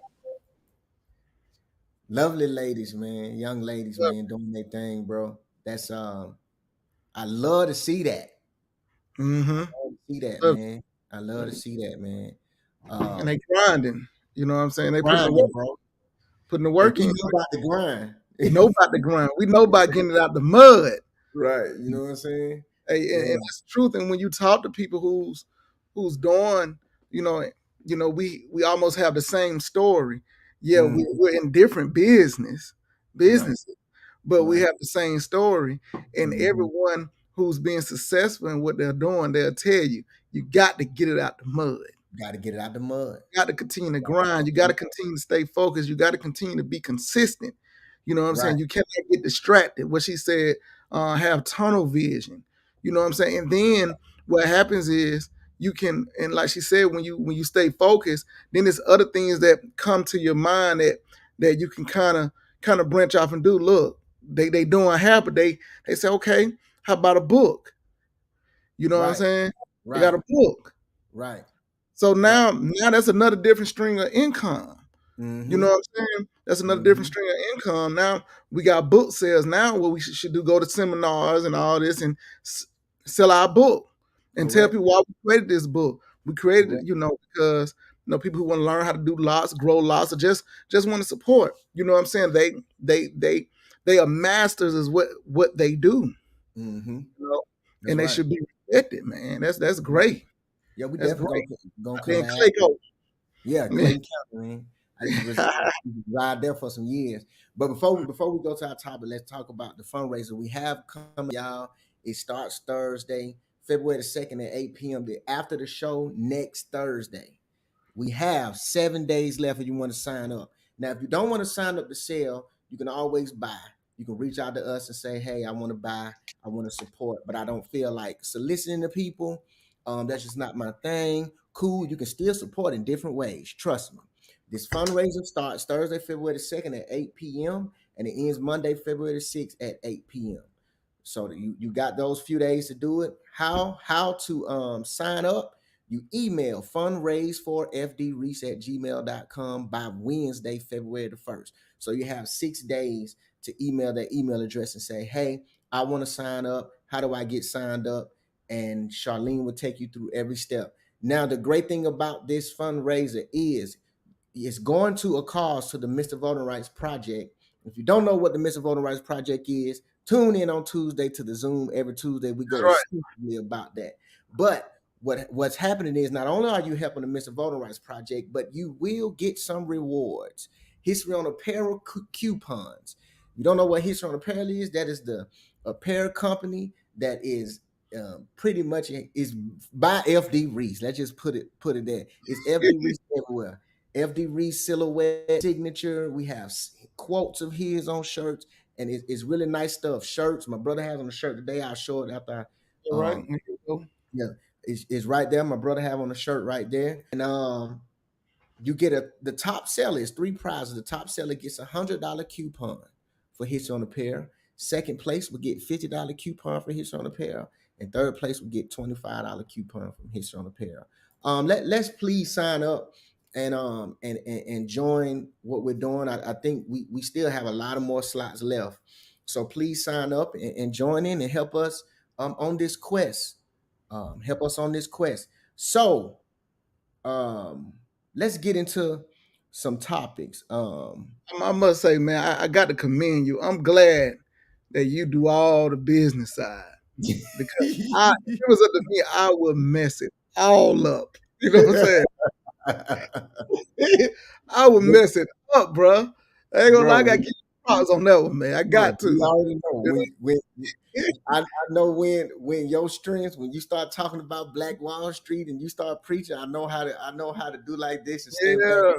Lovely ladies, man. Young ladies, man, doing their thing, bro. That's I love to see that. Mm-hmm. I love to see that, man. And they grinding. You know what I'm saying? They grinding, putting the work in. We know about the grind. We know about the grind. We know about getting it out the mud. Right. You know what I'm saying? Hey, and that's the truth. And when you talk to people who's doing, you know, we almost have the same story. Yeah, we're in different businesses, right. But we have the same story. And everyone who's being successful in what they're doing, they'll tell you got to get it out the mud. Got to get it out the mud. You got to continue to grind. You got to continue to stay focused. You got to continue to be consistent. You know what I'm saying? You cannot get distracted. What she said, have tunnel vision. You know what I'm saying? And then what happens is you can, and like she said, when you stay focused, then there's other things that come to your mind that you can kind of branch off and do. Look, they doing half, but they say, okay, how about a book? You know what I'm saying? They got a book. Right. So now that's another different string of income. You know what I'm saying? That's another different string of income. Now we got book sales. Now what we should do, go to seminars and all this and sell our book and tell people why we created this book. We created it, because people who want to learn how to do lots, grow lots, or just want to support. You know what I'm saying? They are masters is what they do. Mm-hmm. And they should be respected, man. That's great. Yeah, we definitely gonna come out. Clay Coach. Yeah, Clay County, man. I used to ride there for some years. But before we go to our topic, let's talk about the fundraiser we have coming, y'all. It starts Thursday, February the 2nd at 8 p.m. After the show next Thursday. We have 7 days left if you want to sign up. Now, if you don't want to sign up to sell, you can always buy. You can reach out to us and say, hey, I want to buy, I want to support, but I don't feel like soliciting the people. That's just not my thing. Cool, you can still support in different ways. Trust me. This fundraiser starts Thursday, February the 2nd at 8 p.m. and it ends Monday, February the 6th at 8 p.m. So you got those few days to do it. How to sign up? You email fundraise4fdreese@gmail.com by Wednesday, February the 1st. So you have 6 days to email that email address and say, hey, I want to sign up. How do I get signed up? And Charlene will take you through every step. Now, the great thing about this fundraiser is it's going to a cause to the Mr. Voting Rights Project. If you don't know what the Mr. Voting Rights Project is, tune in on Tuesday to the Zoom. Every Tuesday, we go exclusively about that. But what's happening is not only are you helping the Mr. Voting Rights Project, but you will get some rewards. History on Apparel coupons. You don't know what History on Apparel is? That is the apparel company that is pretty much is by FD Reese. Let's just put it there. It's FD Reese everywhere. FD Reese silhouette signature. We have quotes of his on shirts, and it's really nice stuff. Shirts. My brother has on the shirt today. I'll show it after. All right. There you go. Yeah, it's right there. My brother have on the shirt right there, and you get the top seller is 3 prizes. The top seller gets $100 coupon for Hitch on a Pair. Second place will get $50 coupon for Hitch on a Pair, and third place will get $25 coupon from Hitch on a Pair. Let's please sign up and join what we're doing. I think we still have a lot of more slots left, so please sign up and join in and help us on this quest. Help us on this quest. So let's get into some topics. I must say, man, I got to commend you. I'm glad that you do all the business side, because if it was up to me, I would mess it all up. You know what I'm saying? I would mess it up, bro. I ain't gonna lie, I got to get props on that one, man. I got to. You already know. I know when your strengths, when you start talking about Black Wall Street and you start preaching, I know how to do like this and step back.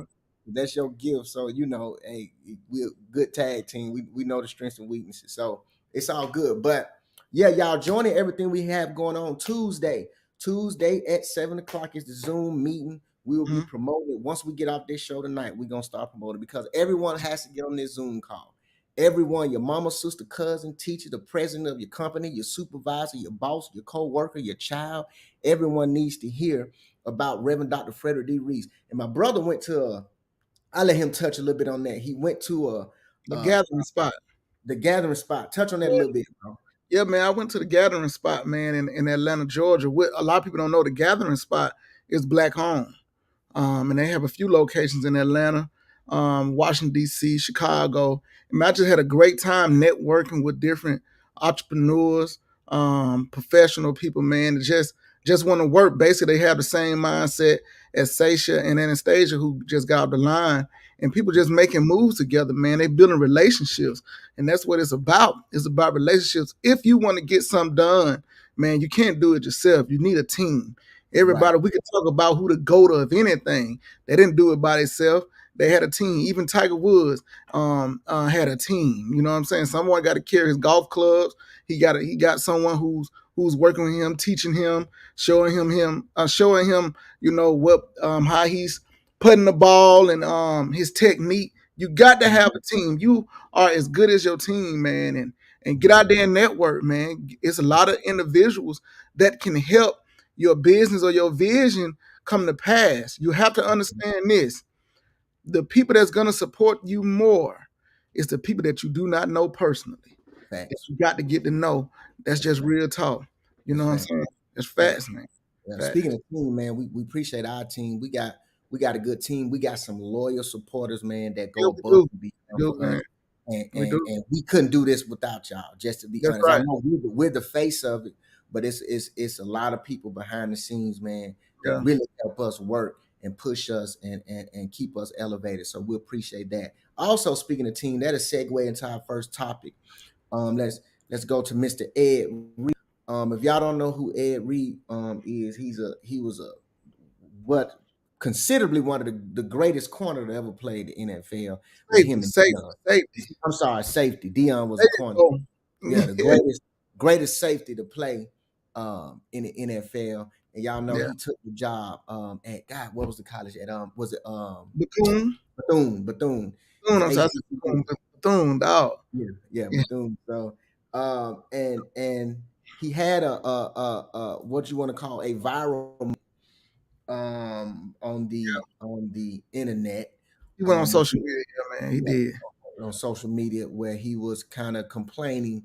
That's your gift. So hey, we're a good tag team. We know the strengths and weaknesses. So it's all good. But yeah, y'all joining everything we have going on Tuesday. Tuesday at 7:00 is the Zoom meeting. We will be promoting. Once we get off this show tonight, we're gonna start promoting, because everyone has to get on this Zoom call. Everyone, your mama, sister, cousin, teacher, the president of your company, your supervisor, your boss, your co-worker, your child, everyone needs to hear about Reverend Dr. Frederick D. Reese. And my brother went to I let him touch a little bit on that. He went to the gathering spot. The gathering spot. Touch on that a little bit, bro. Yeah, man, I went to the gathering spot, man, in Atlanta, Georgia. A lot of people don't know the gathering spot is Black owned. And they have a few locations in Atlanta, Washington, D.C., Chicago. And I just had a great time networking with different entrepreneurs, professional people, man, that just want to work. Basically, they have the same mindset as Sasha and Anastasia, who just got off the line. And people just making moves together, man. They building relationships. And that's what it's about. It's about relationships. If you want to get something done, man, you can't do it yourself. You need a team. Everybody, right. We can talk about who the GOAT of anything. They didn't do it by themselves. They had a team. Even Tiger Woods had a team. You know what I'm saying? Someone got to carry his golf clubs. He got someone who's working with him, teaching him, showing him, what how he's putting the ball and his technique. You got to have a team. You are as good as your team, man, and get out there and network, man. It's a lot of individuals that can help your business or your vision come to pass. You have to understand this. The people that's going to support you more is the people that you do not know personally. That you got to get to know. That's just real talk. You know what I'm saying? It's facts, man. Yeah. Speaking of team, man, we appreciate our team. We got a good team. We got some loyal supporters, man, that go above and beyond. And we couldn't do this without y'all, just to be honest. Right. I know we're the face of it, but it's a lot of people behind the scenes, man, that really help us work and push us and keep us elevated. So we appreciate that. Also, speaking of team, that is segue into our first topic. Let's go to Mr. Ed Reed. If y'all don't know who Ed Reed is, he was considerably one of the greatest corner to ever play the NFL. Safety. I'm sorry, safety. Dion was a corner. Yeah, the greatest safety to play in the NFL. And y'all know he took the job at God. What was the college at? Was it Bethune? Bethune. Bethune, dog. Yeah, Bethune. So and he had a what you want to call a viral on the internet. He went on social media, man. He did on social media, where he was kind of complaining,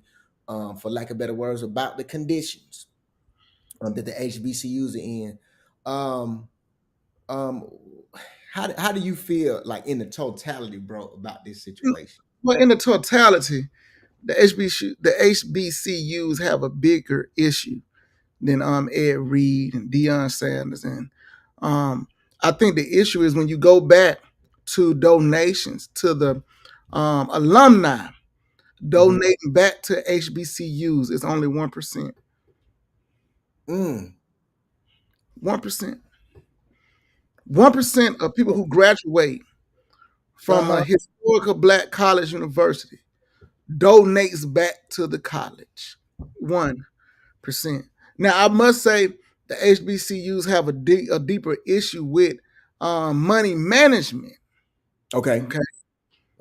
for lack of better words, about the conditions that the HBCUs are in. How do you feel, like, in the totality, bro, about this situation? Well, in the totality, the HBCUs have a bigger issue than Ed Reed and Deion Sanders, and I think the issue is when you go back to donations to the alumni donating back to HBCUs, it's only 1%. Mm. 1%. 1% of people who graduate from a historical black college university donates back to the college. 1%. Now, I must say the HBCUs have a deeper issue with money management. Okay. Okay.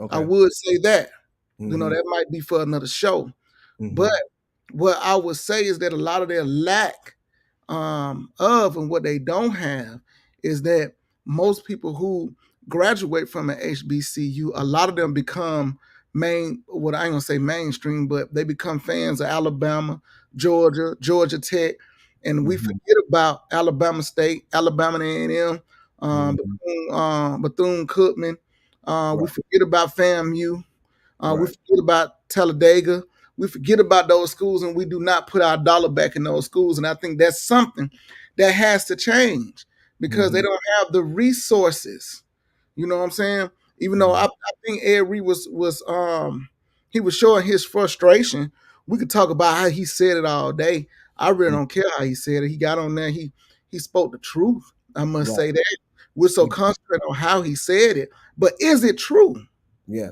Okay. I would say that. You know, Mhm. that might be for another show. Mhm. But what I would say is that a lot of their lack of and what they don't have is that most people who graduate from an HBCU, a lot of them become what I ain't gonna say mainstream, but they become fans of Alabama, Georgia, Georgia Tech, and we Mhm. forget about Alabama State, Alabama A&M, Bethune-Cookman. We Right. forget about FAMU. We Right. forget about Talladega. We forget about those schools, and we do not put our dollar back in those schools. And I think that's something that has to change because they Mhm. don't have the resources. You know what I'm saying? Even though I think Ed Reed was he was showing his frustration. We could talk about how he said it all day. I really don't care how he said it. He got on there. He spoke the truth. I must Right. say that. We're so concentrated on how he said it, but is it true? Yeah.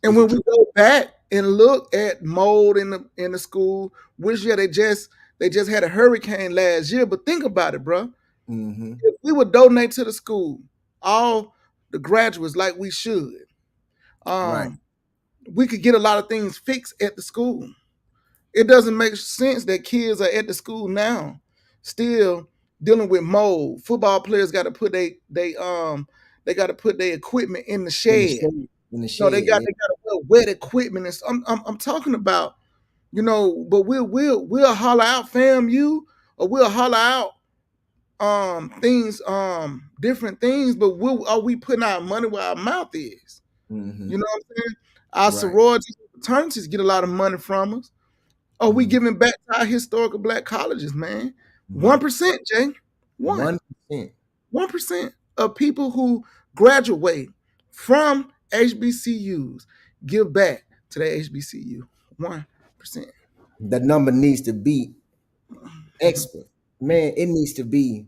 And Is when it we go back and look at mold in the school, which year they just had a hurricane last year. But think about it, bro. Mhm. If we would donate to the school, all the graduates like we should, Right. we could get a lot of things fixed at the school. It doesn't make sense that kids are at the school now, still dealing with mold. Football players got to put they got to put their equipment in the In the shed. shade. In the No, they shade. got Yeah. to wear wet equipment. And I'm talking about, you know, but we'll holler out FAMU or we'll holler out things different things, but are we putting our money where our mouth is? Mhm. You know what I'm saying? Our Right. sororities and fraternities get a lot of money from us. Are we Mhm. giving back to our historical black colleges, man? Mhm. 1%, Jay. 1%. 1% of people who graduate from HBCUs give back to their HBCU. 1%. The number needs to be expert. Man, it needs to be,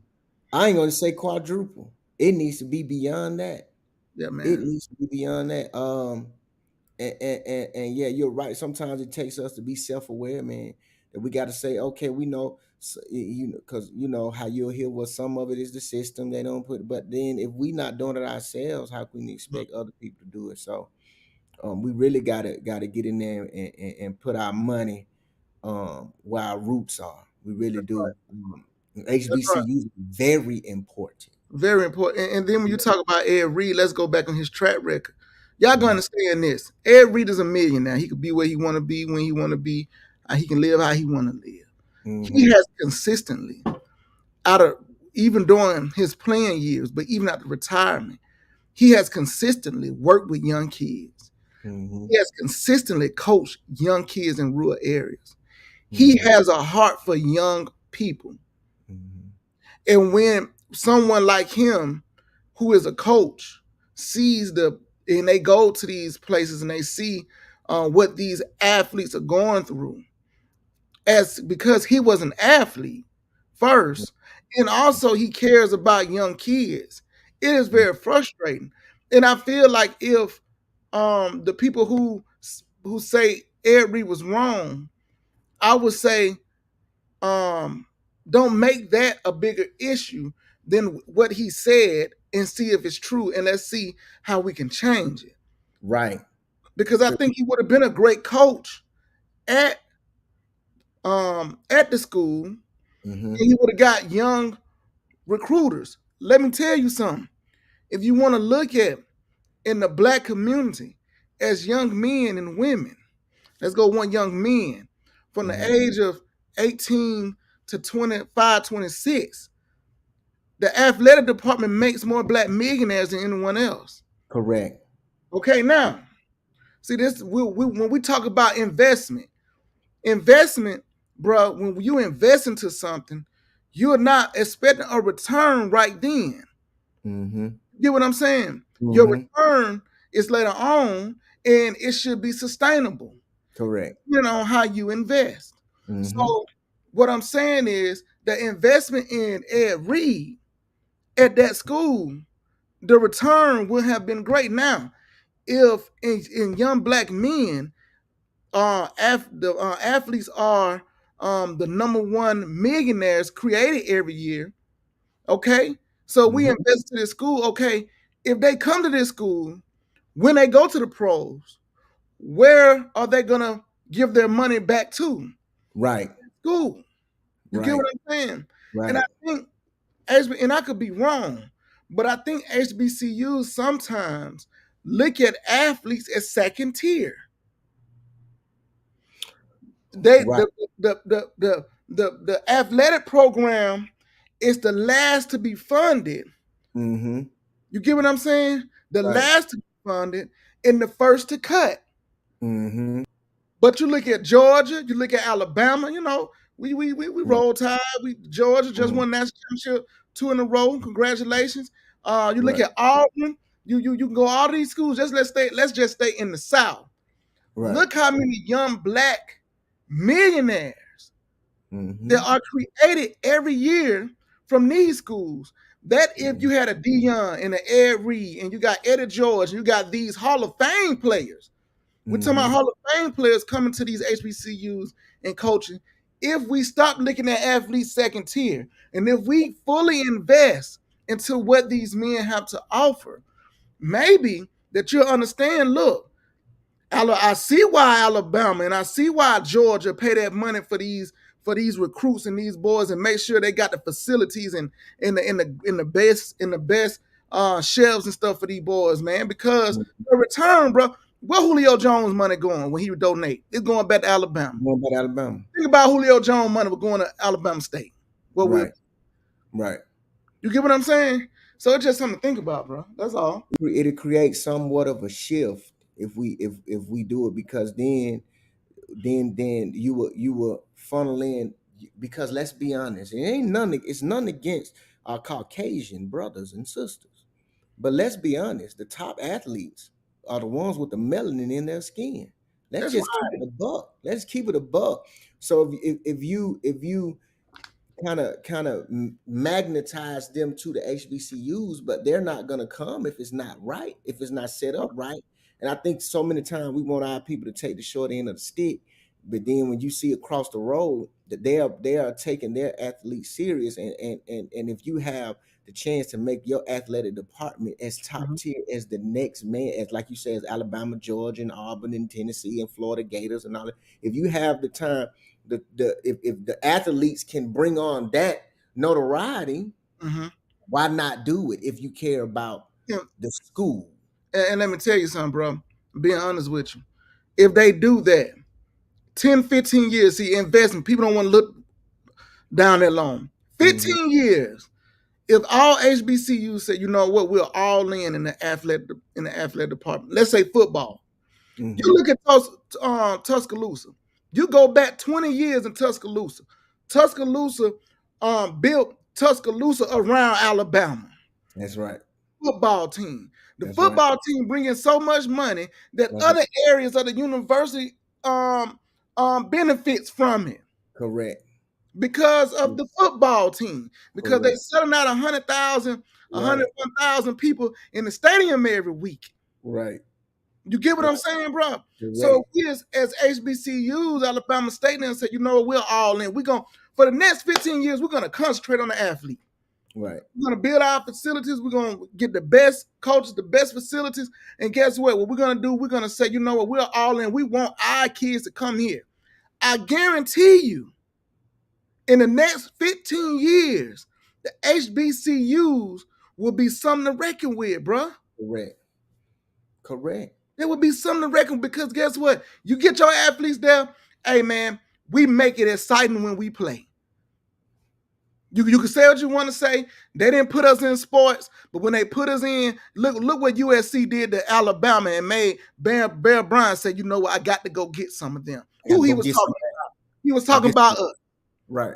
I ain't gonna say quadruple. It needs to be beyond that. Yeah, It man. needs to be beyond that. And yeah, you're right. Sometimes it takes us to be self-aware, man. That we got to say, okay, we know, you know, because you know how you'll hear what some of it is the system they don't put. But then if we not doing it ourselves, how can we expect other people to do it? So, we really gotta get in there and put our money where our roots are. We really do. That's right. HBCU is very important. Very important. And then when you talk about Ed Reed, let's go back on his track record. Y'all gonna understand this. Ed Reed is a millionaire. He could be where he want to be when he want to be. He can live how he want to live. He Mhm. has consistently, out of even during his playing years, but even after retirement, he has consistently worked with young kids. Mhm. He has consistently coached young kids in rural areas. He has a heart for young people. Mhm. And when someone like him, who is a coach, sees and they go to these places and they see what these athletes are going through, because he was an athlete first, and also he cares about young kids. It is very frustrating, and I feel like if the people who say Ed Reed was wrong, I would say don't make that a bigger issue than what he said and see if it's true, and let's see how we can change it. Right. Because I think he would have been a great coach at the school, Mhm. and he would have got young recruiters. Let me tell you something. If you want to look at in the black community as young men and women, let's go one young men from the age of 18 to 25, 26. The athletic department makes more black millionaires than anyone else. Correct. Okay, now, see this. When we talk about investment, bro, when you invest into something, you're not expecting a return right then. Mm-hmm. You get what I'm saying? Mm-hmm. Your return is later on, and it should be sustainable. Correct. You know how you invest. Mm-hmm. So what I'm saying is the investment in Ed Reed at that school, the return would have been great. Now, if in young black men, the athletes are the number one millionaires created every year, okay? So we invest to this school, okay? If they come to this school, when they go to the pros, where are they gonna give their money back to? Right. School. You get Right. what I'm saying? Right. And I think, and I could be wrong, but I think HBCUs sometimes look at athletes as second tier. They Right. the athletic program is the last to be funded. Mm-hmm. You get what I'm saying? The Right. last to be funded and the first to cut. Mm-hmm. But you look at Georgia, you look at Alabama, you know, we roll tide. Georgia just won national championship 2 in a row. Congratulations. You look at Auburn, you can go all these schools. Let's just stay in the South. Right. Look how many young black millionaires that are created every year from these schools. That if you had a Deion and an Ed Reed and you got Eddie George, you got these Hall of Fame players. We're talking about Hall of Fame players coming to these HBCUs and coaching. If we stop looking at athletes second tier, and if we fully invest into what these men have to offer, maybe that you'll understand, look, I see why Alabama and I see why Georgia pay that money for these recruits and these boys and make sure they got the facilities and in the best shelves and stuff for these boys, man. Because the return, bro, where Julio Jones money going when he would donate? It's going back to Alabama. Going back to Alabama. Think about Julio Jones money was going to Alabama State. Right. Right. You get what I'm saying? So it's just something to think about, bro. That's all. It'll create somewhat of a shift if we do it, because then you will funnel in, because let's be honest, it's none against our Caucasian brothers and sisters, but let's be honest, the top athletes are the ones with the melanin in their skin. Let's keep it a buck. Let's keep it a buck. So if you kind of magnetize them to the HBCUs, but they're not gonna come if it's not right, if it's not set up right. And I think so many times we want our people to take the short end of the stick, but then when you see across the road that they are taking their athletes serious, and if you have the chance to make your athletic department as top tier as the next man, as like you say, as Alabama, Georgia, and Auburn, and Tennessee, and Florida Gators, and all that, if you have the time, if the athletes can bring on that notoriety, why not do it if you care about the school? And let me tell you something, bro. Being honest with you, if they do that, 10, 15 years, see, investment, people don't want to look down that long. 15 years, if all HBCUs say, you know what, we're all in the athletic department. Let's say football. You look at Tuscaloosa. You go back 20 years in Tuscaloosa. Tuscaloosa built Tuscaloosa around Alabama. That's right. Football team. The football team bring in so much money that other areas of the university benefits from it. Correct. Because of the football team. Because they selling out 100,000, 101,000 people in the stadium every week. Right. You get what I'm saying, bro? Correct. So we as HBCUs, Alabama State, and say, you know what, we're all in. We're going, for the next 15 years, we're going to concentrate on the athlete. Right. We're going to build our facilities. We're going to get the best coaches, the best facilities. And guess what? What we're going to do, we're going to say, you know what, we're all in. We want our kids to come here. I guarantee you, in the next 15 years, the HBCUs will be something to reckon with, bro. Correct. There will be something to reckon, because guess what? You get your athletes there, hey, man, we make it exciting when we play. You can say what you want to say. They didn't put us in sports, but when they put us in, look what USC did to Alabama and made Bear Bryant say, you know what, I got to go get some of them. Who he was talking about? He was talking about us. Right.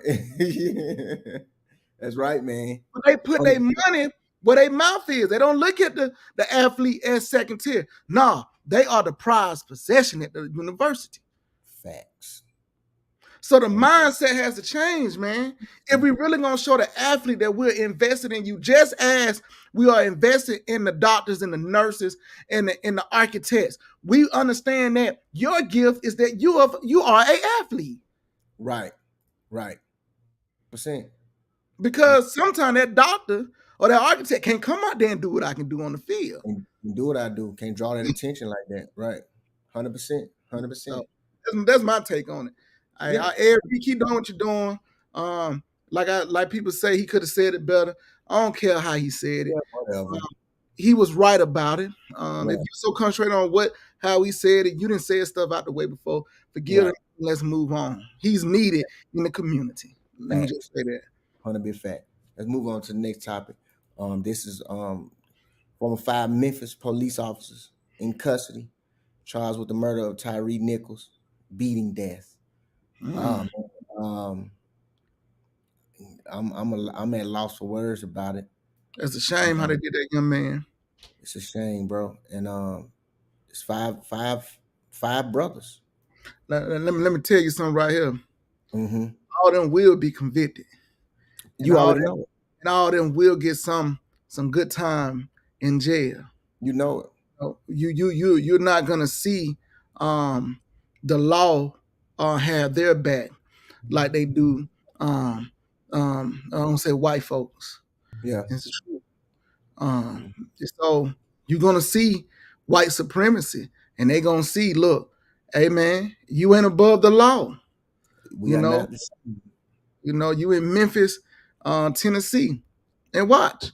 That's right, man. But they put their money where their mouth is. They don't look at the athlete as second tier. No, they are the prized possession at the university. Facts. So the mindset has to change, man. If we really gonna show the athlete that we're invested in you, just as we are invested in the doctors and the nurses and the architects, we understand that your gift is that you are a athlete. Right. 100%. Because sometimes that doctor or that architect can't come out there and do what I can do on the field. And do what I do. Can't draw that attention like that. Right. 100%. 100%. So that's my take on it. Eric, you keep doing what you're doing. Like people say, he could have said it better. I don't care how he said it. Whatever. He was right about it. If you're so concentrated on how he said it, you didn't say stuff out the way before. Forgive him. Let's move on. He's needed in the community. Let me just say that. 100% fact. Let's move on to the next topic. This is former 5 Memphis police officers in custody, charged with the murder of Tyree Nichols, beating death. I'm at loss for words about it. It's a shame how they did that young man. It's a shame, bro. And it's five brothers. Let me tell you something right here. Mm-hmm. All of them will be convicted. You already know it. And all of them will get some good time in jail. You know it. You're not gonna see the law have their back like they do. I don't say white folks. Yeah, it's true. So you're gonna see white supremacy, and they gonna see, look, hey man, you ain't above the law. You in Memphis, Tennessee, and watch.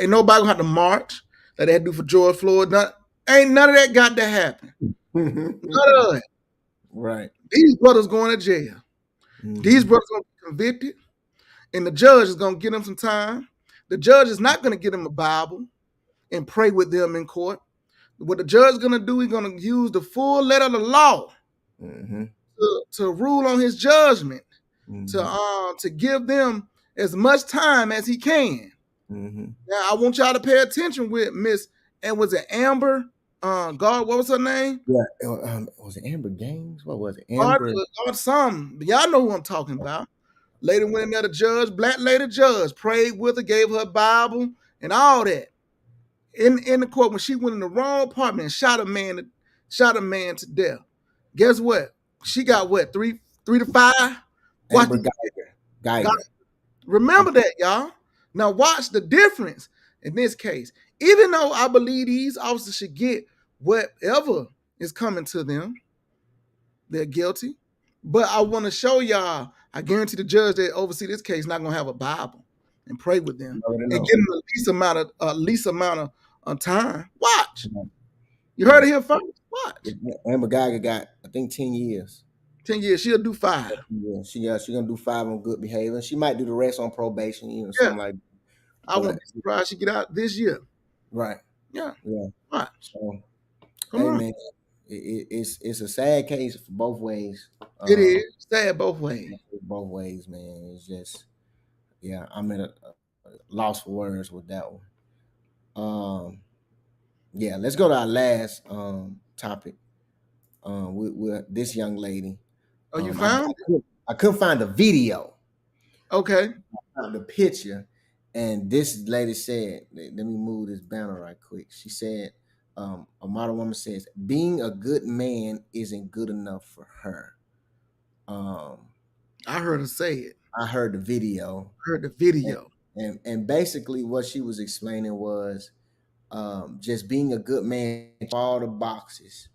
Ain't nobody gonna have to march like they had to do for George Floyd. Ain't none of that got to happen. None of it. Right. These brothers going to jail. Mm-hmm. These brothers gonna be convicted, and the judge is gonna give them some time. The judge is not gonna give them a Bible and pray with them in court. What the judge is gonna do, he's gonna use the full letter of the law to rule on his judgment, to give them as much time as he can. Now I want y'all to pay attention with Miss, and was it Amber? God, what was her name? Yeah, was it Amber Gaines? What was it? Amber. God, something. Y'all know who I'm talking about. Lady went in there, the judge, black lady judge, prayed with her, gave her a Bible and all that. In the court, when she went in the wrong apartment and shot a man to death. Guess what? She got what? 3 to 5? Amber Geiger. Remember that, y'all. Now watch the difference in this case. Even though I believe these officers should get whatever is coming to them, they're guilty. But I want to show y'all, I guarantee the judge that oversee this case not gonna have a Bible and pray with them and give them the least amount of time. Watch. You heard it here first. Watch. Amber Geiger got, I think, 10 years. 10 years. She'll do 5. Yeah, she's gonna do 5 on good behavior. She might do the rest on probation, something like that. I won't be surprised she get out this year. Right. Yeah. Watch. So, man, it's a sad case for both ways. It is sad both ways. Both ways, man. It's just, I'm at a loss for words with that one. Let's go to our last topic. With this young lady. Oh, you found? I couldn't find the video. Okay. I found the picture, and this lady said, "Let me move this banner right quick." She said, "A model woman says being a good man isn't good enough for her." I heard her say it. I heard the video. And basically what she was explaining was just being a good man for all the boxes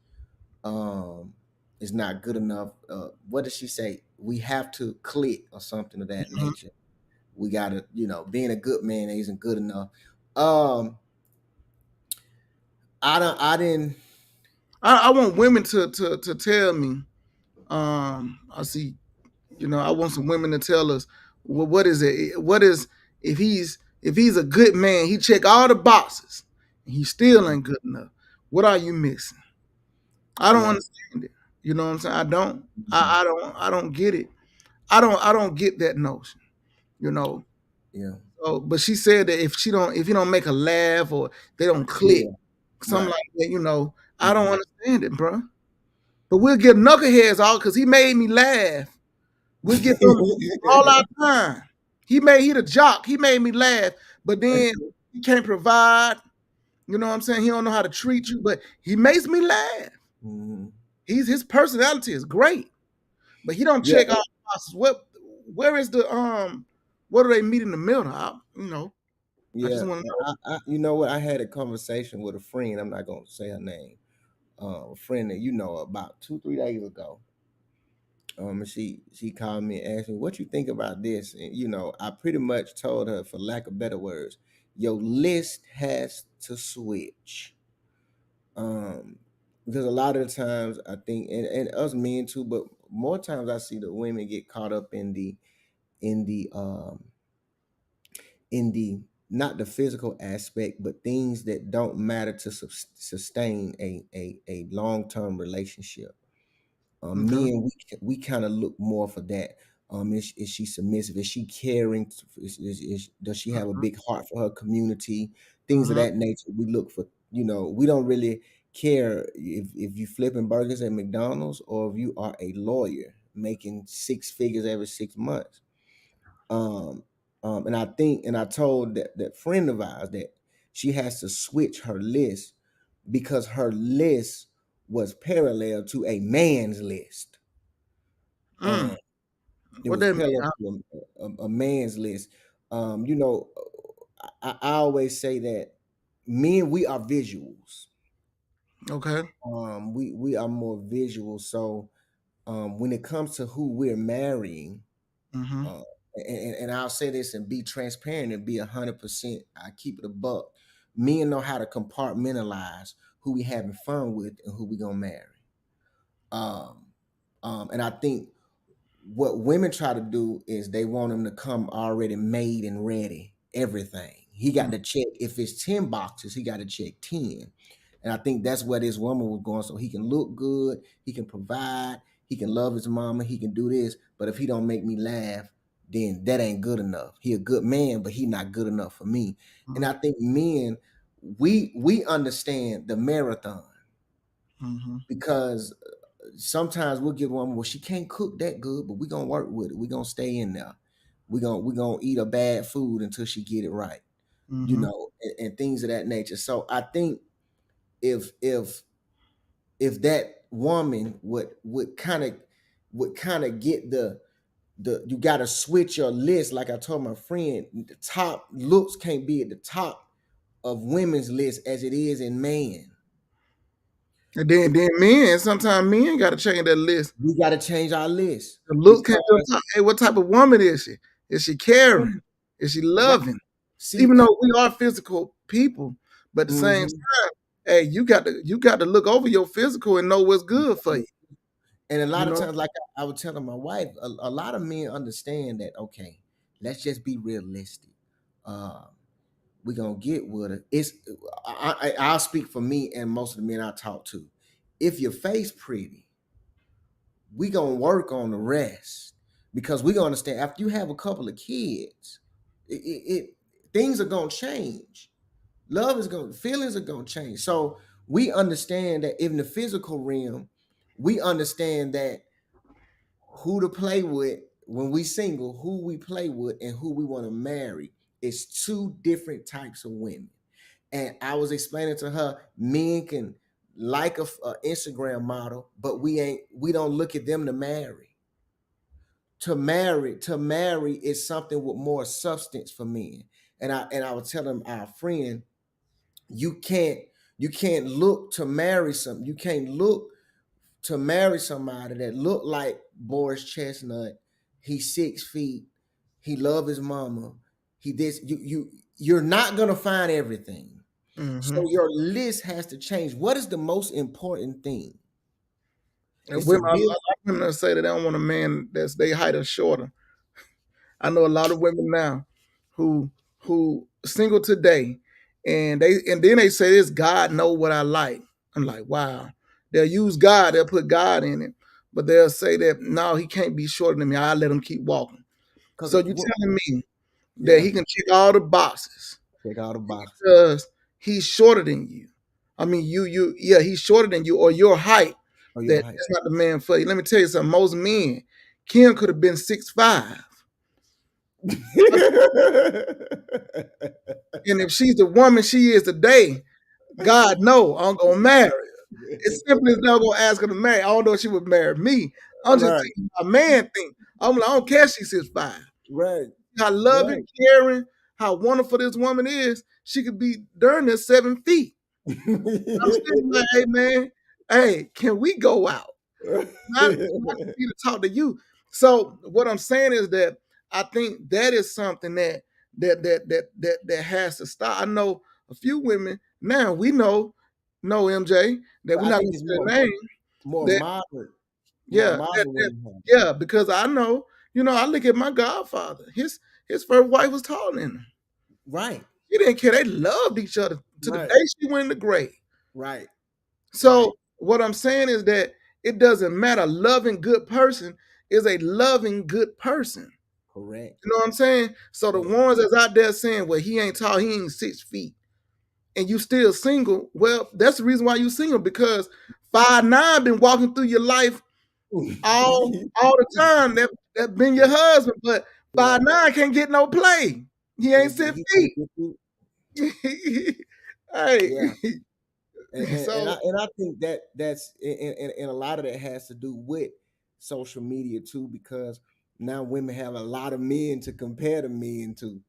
is not good enough. What did she say? We have to click or something of that nature. We gotta, being a good man isn't good enough. I want women to tell me. I see, I want some women to tell us, well, what is it? What is, if he's a good man, he check all the boxes and he still ain't good enough. What are you missing? I don't understand it. You know what I'm saying? I don't. I don't get it. I don't get that notion. Yeah. So, but she said that if you don't make her laugh or they don't click, something like that, I don't understand it, bro. But we'll get knuckleheads all because he made me laugh. We get them all our time. He the jock. He made me laugh, but then he can't provide. You know what I'm saying? He don't know how to treat you, but he makes me laugh. Mhm. His personality is great, but he don't check all the boxes. Where is the Where do they meet in the middle? I just want to know. You know what? I had a conversation with a friend. I'm not gonna say her name. A friend that you know about 2-3 days ago. She called me and asked me, "What you think about this?" And I pretty much told her, for lack of better words, your list has to switch. Because a lot of the times I think, and us men too, but more times I see the women get caught up in the in the not the physical aspect, but things that don't matter to sustain a long-term relationship. Okay. Men, we kind of look more for that. Is she submissive? Is she caring? Does she have a big heart for her community? Things of that nature. We look for. We don't really care if you flipping burgers at McDonald's or if you are a lawyer making 6 figures every 6 months. And I think, and I told that friend of ours that she has to switch her list because her list was parallel to a man's list. It What was that mean? parallel to a man's list. I always say that men, we are visuals. Okay. We are more visual. So when it comes to who we're marrying, and I'll say this and be transparent and be 100%, I keep it a buck. Men know how to compartmentalize who we having fun with and who we gonna marry. And I think what women try to do is they want him to come already made and ready, everything. He got to check, if it's 10 boxes, he got to check 10. And I think that's where this woman was going. So he can look good, he can provide, he can love his mama, he can do this. But if he don't make me laugh, then that ain't good enough. He a good man, but he not good enough for me. And I think men, we understand the marathon because sometimes we'll get one, well, she can't cook that good, but we're gonna work with it. We're gonna stay in there. We're gonna eat a bad food until she get it right. And things of that nature. So I think if that woman would kind of get the you got to switch your list. Like I told my friend, the top looks can't be at the top of women's list as it is in man. And then men, sometimes men got to change that list. We got to change our list. The look can't be on top. Hey, what type of woman is she? Is she caring? Is she loving? Even though we are physical people, but at the same time, hey, you got to look over your physical and know what's good for you. And a lot of times, like I was telling my wife, a lot of men understand that, okay, let's just be realistic. We're gonna get with it. I'll speak for me and most of the men I talk to. If your face pretty, we gonna work on the rest because we gonna understand after you have a couple of kids, things are gonna change. Feelings are gonna change. So we understand that in the physical realm, we understand that who to play with when we single, who we play with, and who we want to marry is 2 different types of women. And I was explaining to her, men can like a Instagram model, but we don't look at them to marry. To marry is something with more substance for men. And I was telling our friend, you can't look to marry something. You can't look to marry somebody that look like Boris Chestnut. He's 6 feet. He love his mama. You're not gonna find everything. So your list has to change. What is the most important thing? And women, a lot of women say that they don't want a man that's their height or shorter. I know a lot of women now who single today, and then they say this, God know what I like. I'm like, wow. They'll use God, they'll put God in it, but they'll say that no, he can't be shorter than me. I'll let him keep walking. So you're telling me that he can check all the boxes. Check all the boxes. Because he's shorter than you. I mean, he's shorter than you or your height. That's not the man for you. Let me tell you something. Most men Kim could have been 6'5". And if she's the woman she is today, God no, I'm gonna marry her. It's simply as though gonna ask her to marry. I don't know if she would marry me. I'm just Right. thinking my man thing. I'm like, I don't care if she's 6'5". Right. How loving, caring, how wonderful this woman is. She could be darn near 7 feet. I'm saying like, hey man, hey, can we go out? Not for me to talk to you. So what I'm saying is that I think that is something that has to stop. I know a few women now. We know MJ that we're I not think going to it's say their name. more That- moderate. Yeah, More that- moderate women. yeah, because I know, I look at my godfather. His first wife was taller than him. Right. He didn't care. They loved each other to the Right. day she went in the grave. Right. So Right. what I'm saying is that it doesn't matter. A loving good person is a loving good person. Correct. You know what I'm saying? So the Yeah. ones that's out there saying, well, he ain't tall, he ain't 6 feet, and you still single, well, that's the reason why you single, because 5'9" been walking through your life all the time. That been your husband, but 5'9" can't get no play. He ain't 6 feet. Hey. Yeah. And, So I think that's and a lot of that has to do with social media too, because now women have a lot of men to compare to men to.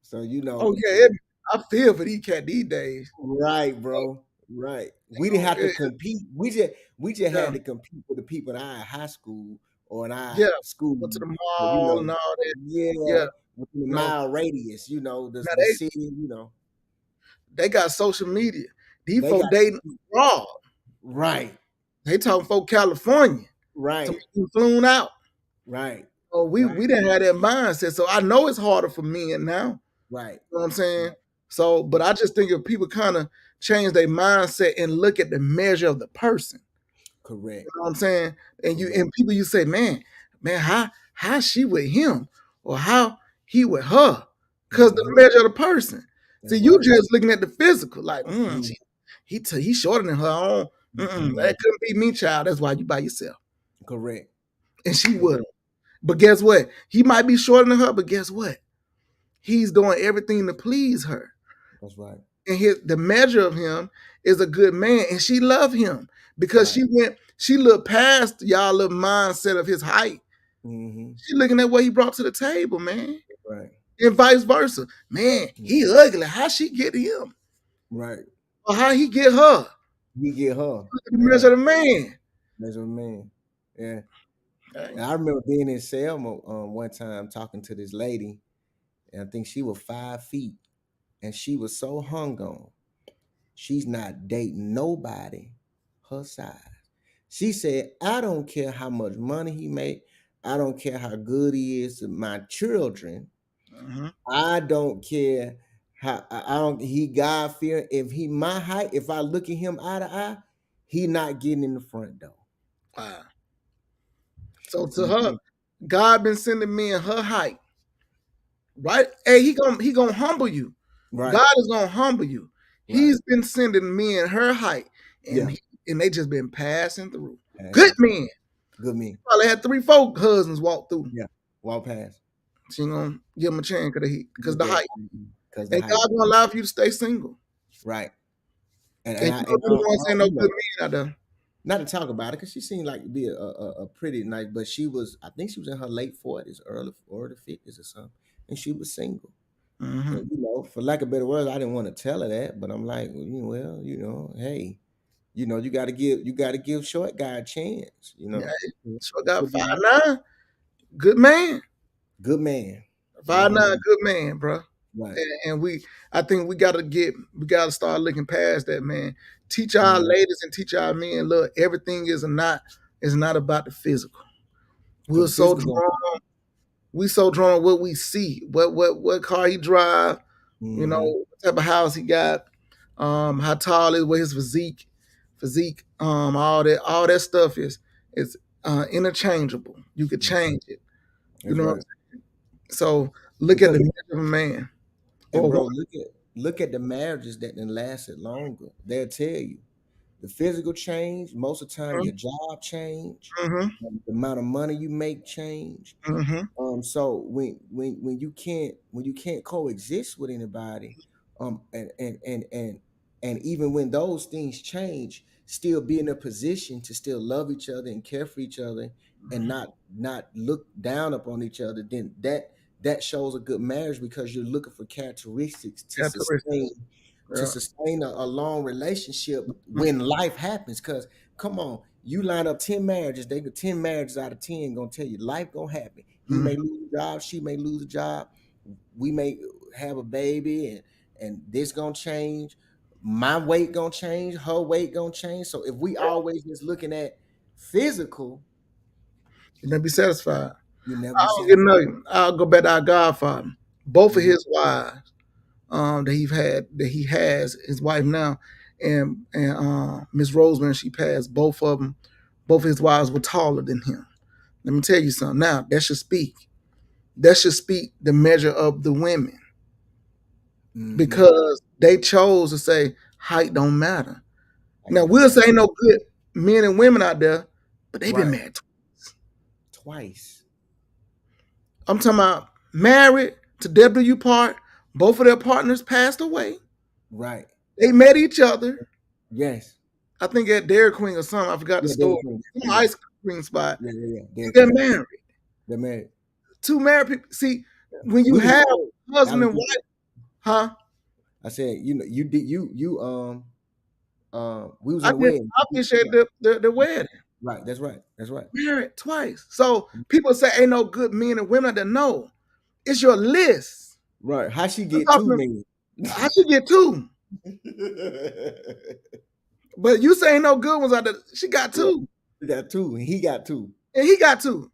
So oh yeah, I feel for these cat these days. right, bro. Right. We didn't have to compete. We just Yeah. had to compete with the people in our high school or in our Yeah. school. Go to the you mall know, and all that. Yeah. Yeah. Within a No. mile radius, the Now city, they got social media. These They folk got- dating abroad. Right. They talking folk California. Right. Some flown out. Right. Oh, we didn't have that mindset. So I know it's harder for men now. Right. You know what I'm saying? So, but I just think if people kind of change their mindset and look at the measure of the person, Correct. you know what I'm saying? And people you say, man, how she with him or how he with her? Because the measure of the person. See, you just looking at the physical, like, he shorter than her. That couldn't be me, child. That's why you by yourself. Correct. And she would. But guess what? He might be shorter than her, but guess what? He's doing everything to please her. That's right. And the measure of him is a good man, and she loved him because she looked past y'all little mindset of his height. She looking at what he brought to the table, man. Right. And vice versa. Man, he ugly. How she get him? Right. Or how he get her? He get her. The measure of the man. Measure of man. Yeah. And I remember being in Selma one time talking to this lady, and I think she was 5 feet, and she was so hung on. She's not dating nobody her size. She said, I don't care how much money he make. I don't care how good he is to my children. I don't care how he God fearing. If he my height, if I look at him eye to eye, he not getting in the front door. Wow. So to her, God been sending men her height. Right? Hey, he gonna humble you. Right. God is gonna humble you. Right. He's been sending men her height, and they just been passing through. Good men. Good men. Probably had 3-4 husbands walk through. Yeah, walk past. She ain't gonna give him a chance because the height. Because God gonna allow for you to stay single. Right. And you don't want to say no good men out there. Not to talk about it, because she seemed like to be a pretty nice, but I think she was in her late 40s, early 50s or something, and she was single. And, for lack of better words, I didn't want to tell her that, but I'm like, hey, you got to give short guy a chance. Yeah, short guy 5'9", good man. Good man. 5'9", good man, bro. Right. And I think we gotta start looking past that, man. Teach our ladies and teach our men, look, everything is not about the physical. We're so drawn. We so drawn on what we see, what car he drive, what type of house he got, how tall is, what his physique, all that stuff is interchangeable. You could change it. You know what I'm saying? So look at the measure of a man. And bro, look at the marriages that then lasted longer. They'll tell you the physical change. Most of the time, your job change. Mm-hmm. The amount of money you make change. Mm-hmm. So when you can't coexist with anybody, and even when those things change, still be in a position to still love each other and care for each other, and not look down upon each other, then that shows a good marriage, because you're looking for characteristics to sustain a long relationship when life happens. Because come on, you line up 10 marriages, 10 marriages out of 10 gonna tell you life gonna happen. He may lose a job, she may lose a job, we may have a baby, and this gonna change. My weight gonna change, her weight gonna change. So if we always just looking at physical, you never be satisfied. you never I don't get nothing. I'll go back to our Godfather. Both of his wives that he has, his wife now, and Miss Rosemary, she passed. Both of his wives were taller than him. Let me tell you something. Now that should speak the measure of the women, because they chose to say height don't matter. Now we'll say ain't no good men and women out there, but they've been married twice. I'm talking about married to W. Part. Both of their partners passed away. Right. They met each other. Yes. I think at Dairy Queen or something. I forgot the story. Some ice cream spot. Yeah. They're married. They're married. Two married people. See, when you have husband and wife, huh? I said, we was in the wedding. I appreciate the wedding. Right, that's right. Married twice. So people say ain't no good men and women that know. It's your list. Right. How she get two men? How she get two? But you say ain't no good ones out there. She got two. She got two, and he got two. And he got two.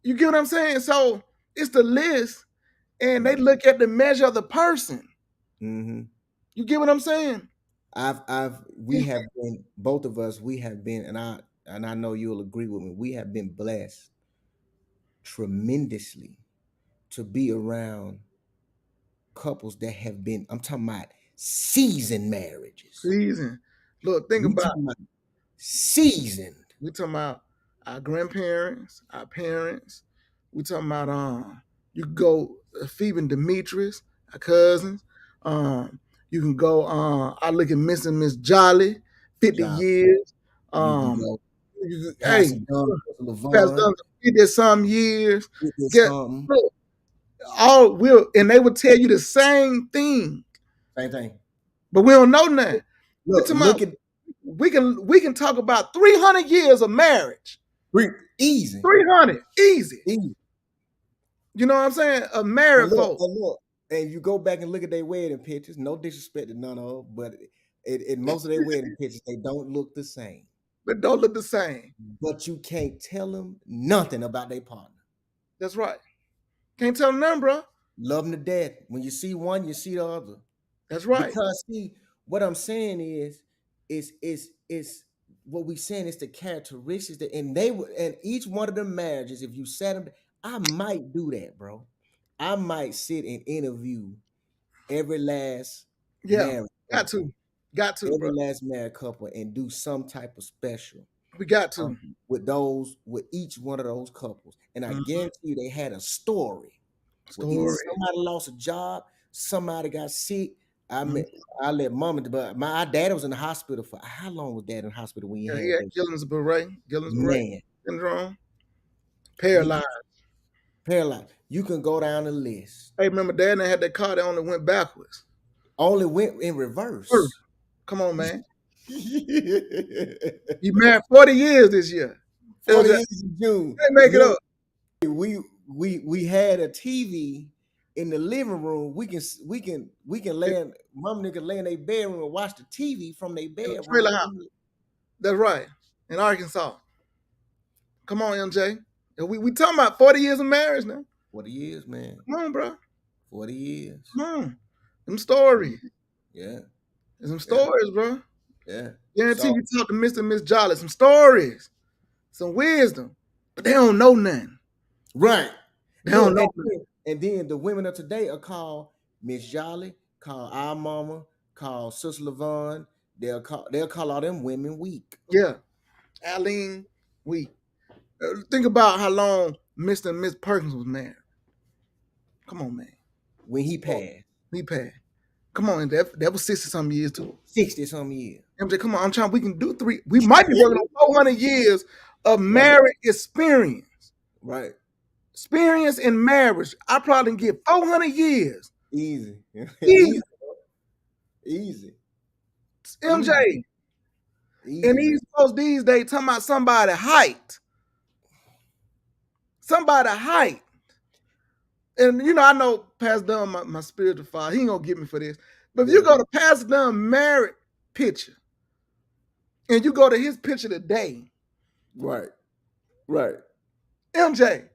You get what I'm saying? So it's the list, and they look at the measure of the person. Mm-hmm. You get what I'm saying? We have been, both of us, we have been, and I know you'll agree with me, we have been blessed tremendously to be around couples that have been, I'm talking about seasoned marriages. Seasoned. Look, think about seasoned. We talking about our grandparents, our parents. We talking about you can go Phoebe and Demetrius, our cousins. You can go I look at Miss and Miss Jolly, 50 years. Hey, Pastor 50 some years. Look, and they would tell you the same thing. Same thing. But we don't know nothing. We can talk about 300 years of marriage. Easy. 300. Easy. You know what I'm saying? A married folks. And you go back and look at their wedding pictures, no disrespect to none of them, but in most of their wedding pictures, they don't look the same. They don't look the same. But you can't tell them nothing about their partner. That's right. Can't tell them nothing, bro. Love them to death. When you see one, you see the other. That's right. Because see, what I'm saying is what we saying is the characteristics that, and each one of the marriages, if you set them, I might do that, bro. I might sit and interview every last married couple. Got to, every bro. last married couple, and do some type of special. We got to with each one of those couples, and I guarantee you they had a story. Either somebody lost a job, somebody got sick. I let mama, but my dad was in the hospital for how long was dad in the hospital when he had Guillain-Barré syndrome, paralyzed. You can go down the list. Hey, remember dad had that car that only went backwards. Only went in reverse. Come on, man. You married 40 years this year. 40 years in June. They make it up. We had a TV in the living room. We can lay in, mom nigga lay in their bedroom and watch the TV from their bedroom. That's right. In Arkansas. Come on, MJ. We talking about 40 years of marriage now. 40 years, man. Come on, bro. 40 years. Come on. Them stories. Yeah. There's some stories, bro. Yeah. Guarantee you talk to Mr. and Miss Jolly. Some stories. Some wisdom. But they don't know nothing. Right. They don't know nothing. And then the women of today are called Miss Jolly, called our mama, called Sister LaVon, they'll call all them women weak. Yeah, Aline, we think about how long Mr. and Miss Perkins was married. Come on, man. When he passed, He passed. Come on, that was 60-some years too. 60-some years. MJ, come on, I'm trying. We can do 3. We might be working on 400 years of marriage experience. Right. Experience in marriage. I probably can get 400 years. Easy. Easy. Easy. MJ. Easy. And these folks these days talking about somebody height. Somebody height. And you know, I know Pastor Dunn, my spiritual father, he ain't gonna get me for this. But if you go to Pastor Dunn married picture, and you go to his picture today, Right. MJ,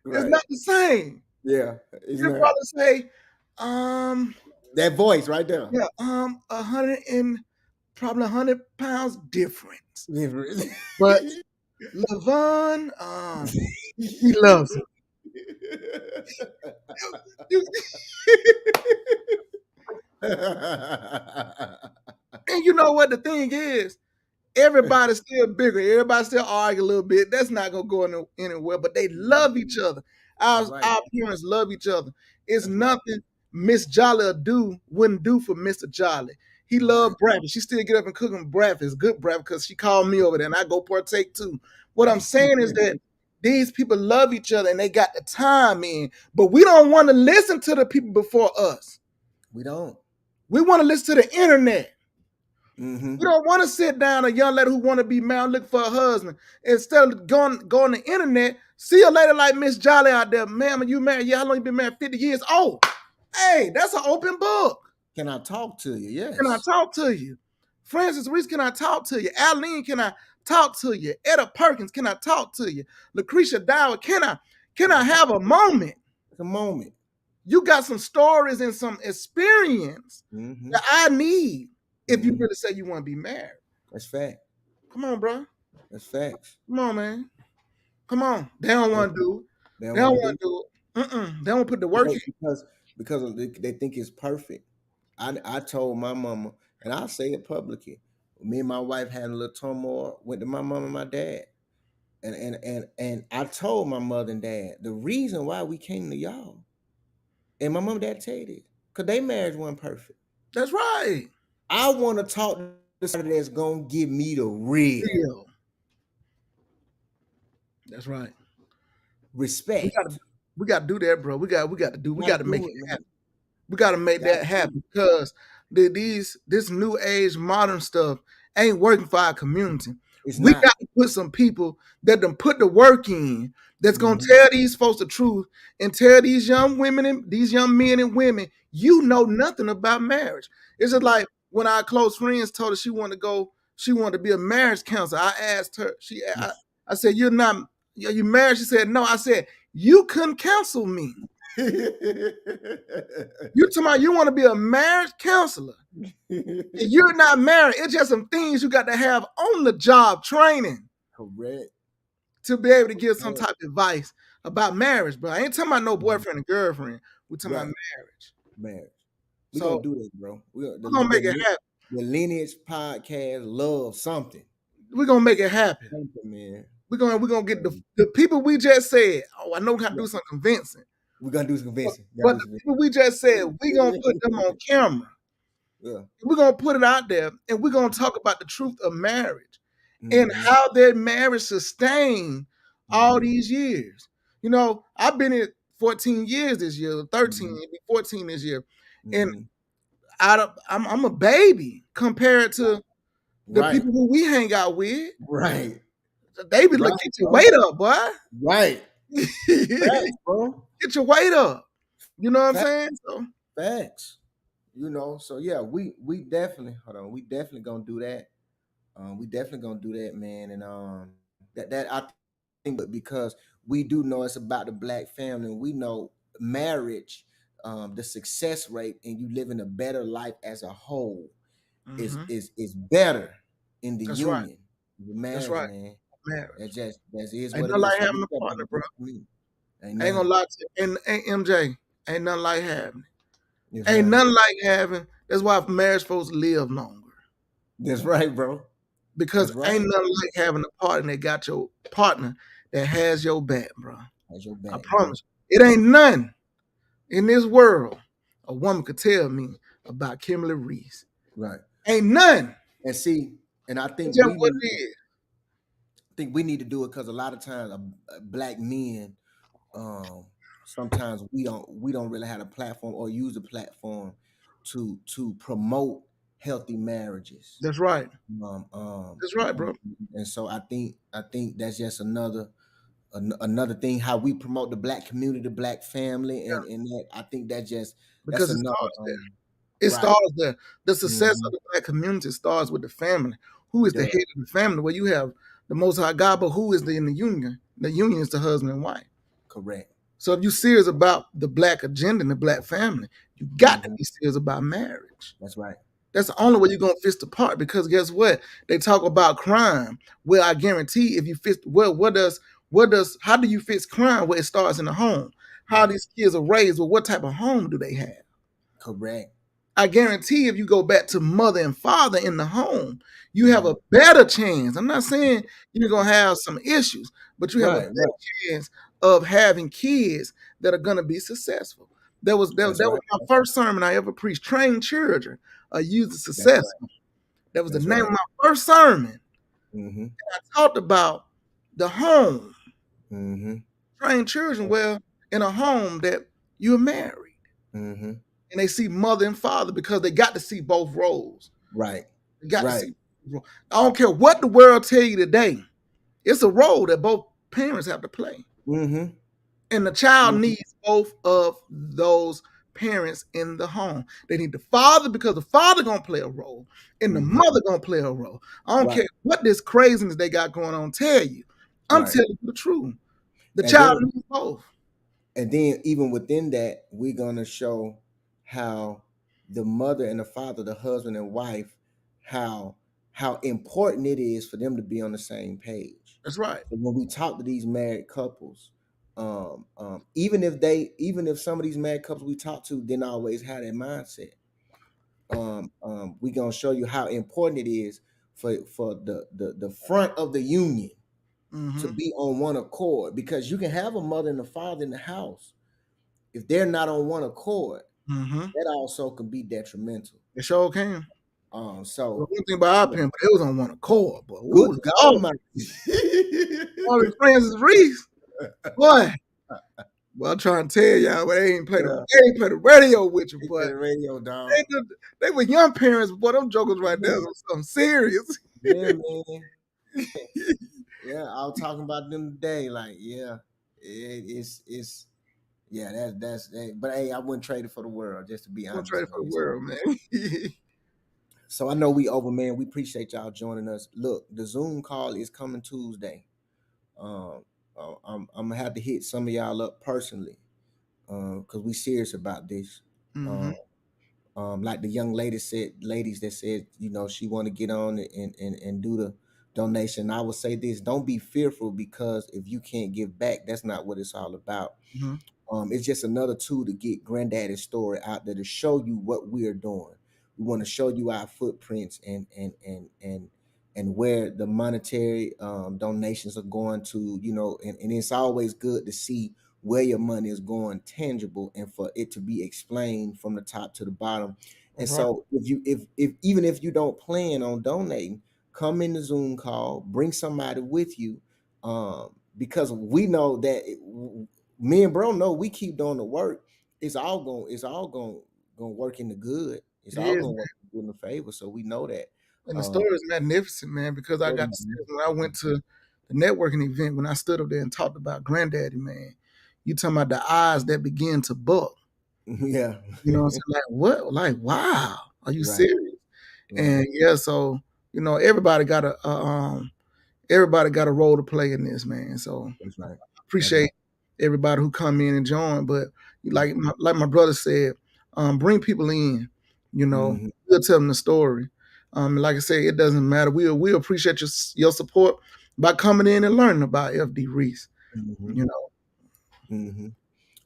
Right. it's not the same. Yeah. Your brother say, that voice right there. Yeah, 100 pounds difference. But Levon, he loves it. And you know what the thing is? Everybody's still bigger. Everybody still argue a little bit. That's not gonna go anywhere. But they love each other. Our parents love each other. It's nothing Miss Jolly wouldn't do for Mr. Jolly. He loved breakfast. She still get up and cook him breakfast, good breakfast, because she called me over there and I go partake too. What I'm saying is that these people love each other and they got the time in, but we don't want to listen to the people before us. We don't. We want to listen to the internet. Mm-hmm. We don't want to sit down a young lady who want to be married, look for a husband. Instead of going on the internet, see a lady like Miss Jolly out there. Ma'am, are you married? Yeah, how long you been married? 50 years. Oh, hey, that's an open book. Can I talk to you? Yes. Can I talk to you? Francis Reese, can I talk to you? Aline, can I talk to you? Etta Perkins, can I talk to you? Lucretia Dower, can I have a moment? A moment. You got some stories and some experience that I need if you really say you want to be married. That's fact. Come on, bro. That's facts. Come on, man. Come on. They don't want to do it. They don't want to do it. They don't put the work in. Because they think it's perfect. I told my mama, and I'll say it publicly, me and my wife had a little turmoil, went to my mom and my dad. And I told my mother and dad, the reason why we came to y'all, and my mom and dad tell you this, because their marriage wasn't perfect. That's right. I want to talk to somebody that's going to give me the real. That's right. Respect. We got to do that, bro. We got to make it happen. We got to make that happen because this new age modern stuff ain't working for our community. We got to put some people that done put the work in that's going to tell these folks the truth and tell these young women and these young men and women, you know nothing about marriage. It's just like when our close friends told her she wanted to be a marriage counselor. I asked her, I said, are you married? She said, no. I said, you couldn't counsel me. You talking about you want to be a marriage counselor. You're not married. It's just some things you got to have on the job training. Correct. To be able to give some type of advice about marriage, bro. I ain't talking about no boyfriend and girlfriend. We're talking about marriage. We're going to do this, bro. We're going to make it happen. The Lineage Podcast love something. We're going to make it happen. Something, man. We're gonna get the people we just said. Oh, I know we got to do some convincing. We're gonna do some convincing. But the people we just said, we're gonna put them on camera. Yeah. We're gonna put it out there and we're gonna talk about the truth of marriage and how their marriage sustained all these years. You know, I've been in 14 years this year, 13, 14 this year. And I'm a baby compared to the people who we hang out with. Right. They be like, get your weight up, boy. Right. Facts, bro. Get your weight up. You know what I'm saying? So facts. You know, so yeah, we definitely gonna do that. We definitely gonna do that, man. And that I think, but because we do know it's about the Black family, and we know marriage, the success rate, and you living a better life as a whole is better in the union. Right. The marriage, that's right. Man. Marriage. That is ain't what nothing like having a partner, bro. Ain't gonna lie to you. And MJ, ain't nothing like having. Ain't nothing like having. That's why marriage folks live longer. That's right, bro. Because That's right. ain't nothing like having a partner that got your partner that has your back, bro. That's your I back, promise you. It ain't nothing in this world a woman could tell me about Kimberly Reese. bro. Right. Ain't none. And see, and I think It's just we what need, it is. to do it because a lot of times black men, sometimes we don't really have a platform or use a platform to promote healthy marriages. That's right. That's right, bro. And so I think that's just another thing how we promote the black community, the black family, and that, I think that's Because it another starts there. It right. starts there. The success Mhm. of the black community starts with the family. Who is the Yeah. head of the family? Well, you have the Most High God, but who is in the union? The union is the husband and wife. Correct. So if you're serious about the black agenda and the black family, you got to be serious about marriage. That's right. That's the only way you're gonna fist apart. Because guess what? They talk about crime. Well, I guarantee if you fist, well, how do you fix crime? Well, it starts in the home. How these kids are raised, well, what type of home do they have? Correct. I guarantee if you go back to mother and father in the home, you have a better chance. I'm not saying you're gonna have some issues, but you have a better chance of having kids that are gonna be successful. That was my first sermon I ever preached. Train children are usually successful. That was the name of my first sermon. Mm-hmm. I talked about the home. Mm-hmm. Train children well in a home that you're married. Mm-hmm. And they see mother and father because they got to see both roles. Right. They got to see. I don't care what the world tell you today. It's a role that both parents have to play. Mm-hmm. And the child needs both of those parents in the home. They need the father because the father gonna play a role, and the mother gonna play a role. I don't care what this craziness they got going on tell you. I'm telling you the truth. The child needs both. And then even within that, we're gonna show how the mother and the father, the husband and wife, how important it is for them to be on the same page. That's right. So when we talk to these married couples, even if some of these married couples we talk to didn't always have that mindset, we're gonna show you how important it is for the front of the union to be on one accord, because you can have a mother and a father in the house. If they're not on one accord, that also can be detrimental. It sure can. So one thing about our parents, it was on one accord, boy. Good God, my all the Francis Reese, boy. Well, I'm trying to tell y'all, but they ain't play the radio with you, boy. The radio, dog. They were young parents, boy. Them jokers right there was something serious. Yeah, man. Yeah, I was talking about them today. Like, yeah, it's that's but hey, I wouldn't trade it for the world, just to be honest. Trade it for the world, man. So I know we over, man. We appreciate y'all joining us. Look, the Zoom call is coming Tuesday. I'm gonna have to hit some of y'all up personally, because we serious about this. Like the young ladies that said, she want to get on and do the donation. I will say this: don't be fearful, because if you can't give back, that's not what it's all about. It's just another tool to get Granddaddy's story out there, to show you what we're doing. We want to show you our footprints and where the monetary donations are going to, and it's always good to see where your money is going tangible, and for it to be explained from the top to the bottom. And so if even if you don't plan on donating, come in the Zoom call, bring somebody with you, because we know that me and bro know we keep doing the work. It's all going to work in the good. It's all going to work in the favor. So we know that. And the story is magnificent, man, because I got to see it when I went to the networking event, when I stood up there and talked about Granddaddy, man. You talking about the eyes that begin to buck. Yeah. You know what I'm saying? Like, what? Like, wow. Are you serious? And yeah, so, everybody got a role to play in this, man. So I appreciate everybody who come in and join. But like my brother said, bring people in, we'll tell them the story. Like I said, it doesn't matter. We appreciate your support by coming in and learning about FD Reese.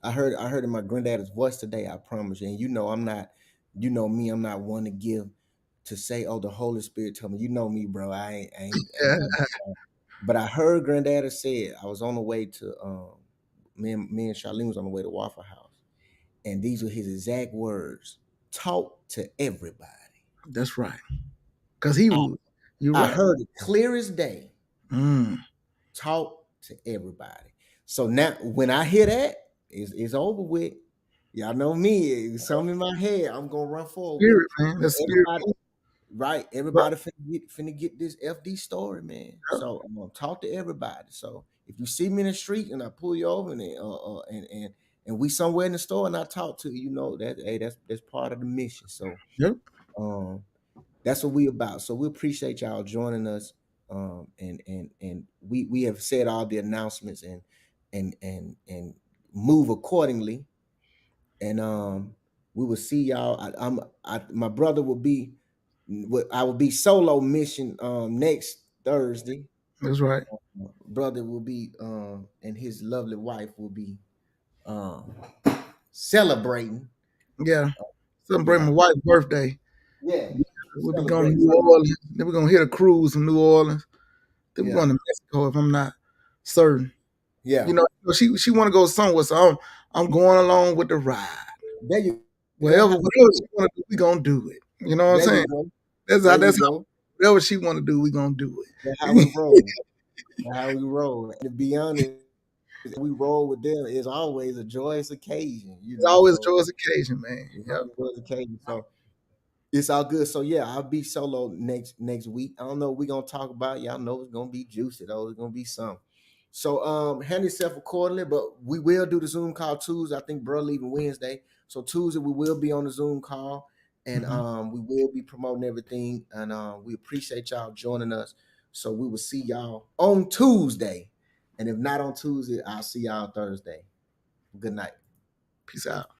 I heard in my granddad's voice today, I promise you. And I'm not, me, I'm not one to give to say, "Oh, the Holy Spirit told me." You know me, bro. I ain't Yeah. but I heard Granddaddy say it. I was on the way to me and Charlene was on the way to Waffle House, and these were his exact words: "Talk to everybody." That's right. Because he would. You're I right. heard it clear as day. Mm. Talk to everybody. So now, when I hear that, it's over with. Y'all know me. It's something in my head. I'm gonna run forward with Spirit, it. man. That's spirit. Everybody, right? Everybody finna get this FD story, man. Yep. So I'm gonna talk to everybody. So if you see me in the street and I pull you over and we somewhere in the store and I talk to you, you know that hey, that's part of the mission. So Yep. that's what we about. So we appreciate y'all joining us. And we have said all the announcements and move accordingly. And we will see y'all. My brother will be. I will be solo mission next Thursday. That's right. Brother will be and his lovely wife will be celebrating. Yeah. Celebrate my wife's birthday. Yeah. We'll be going to New Orleans. Then we're going to hit a cruise from New Orleans. Then we're Yeah. going to Mexico if I'm not certain. Yeah. You know, she want to go somewhere, so I'm going along with the ride. There you Whatever she want to do, we going to do it. You know what I'm saying? That's how whatever she want to do, we going to do it. That's how we roll. That's how we roll. And to be honest, we roll with them. It's always a joyous occasion. It's always a joyous occasion, man. Yep. Joyous occasion. So it's all good. So yeah, I'll be solo next week. I don't know what we're gonna talk about. Y'all know it's gonna be juicy though. It's gonna be something. So handle yourself accordingly, but we will do the Zoom call Tuesday. I think bro leaving Wednesday. So Tuesday we will be on the Zoom call and we will be promoting everything. And we appreciate y'all joining us. So we will see y'all on Tuesday. And if not on Tuesday, I'll see y'all Thursday. Good night. Peace out.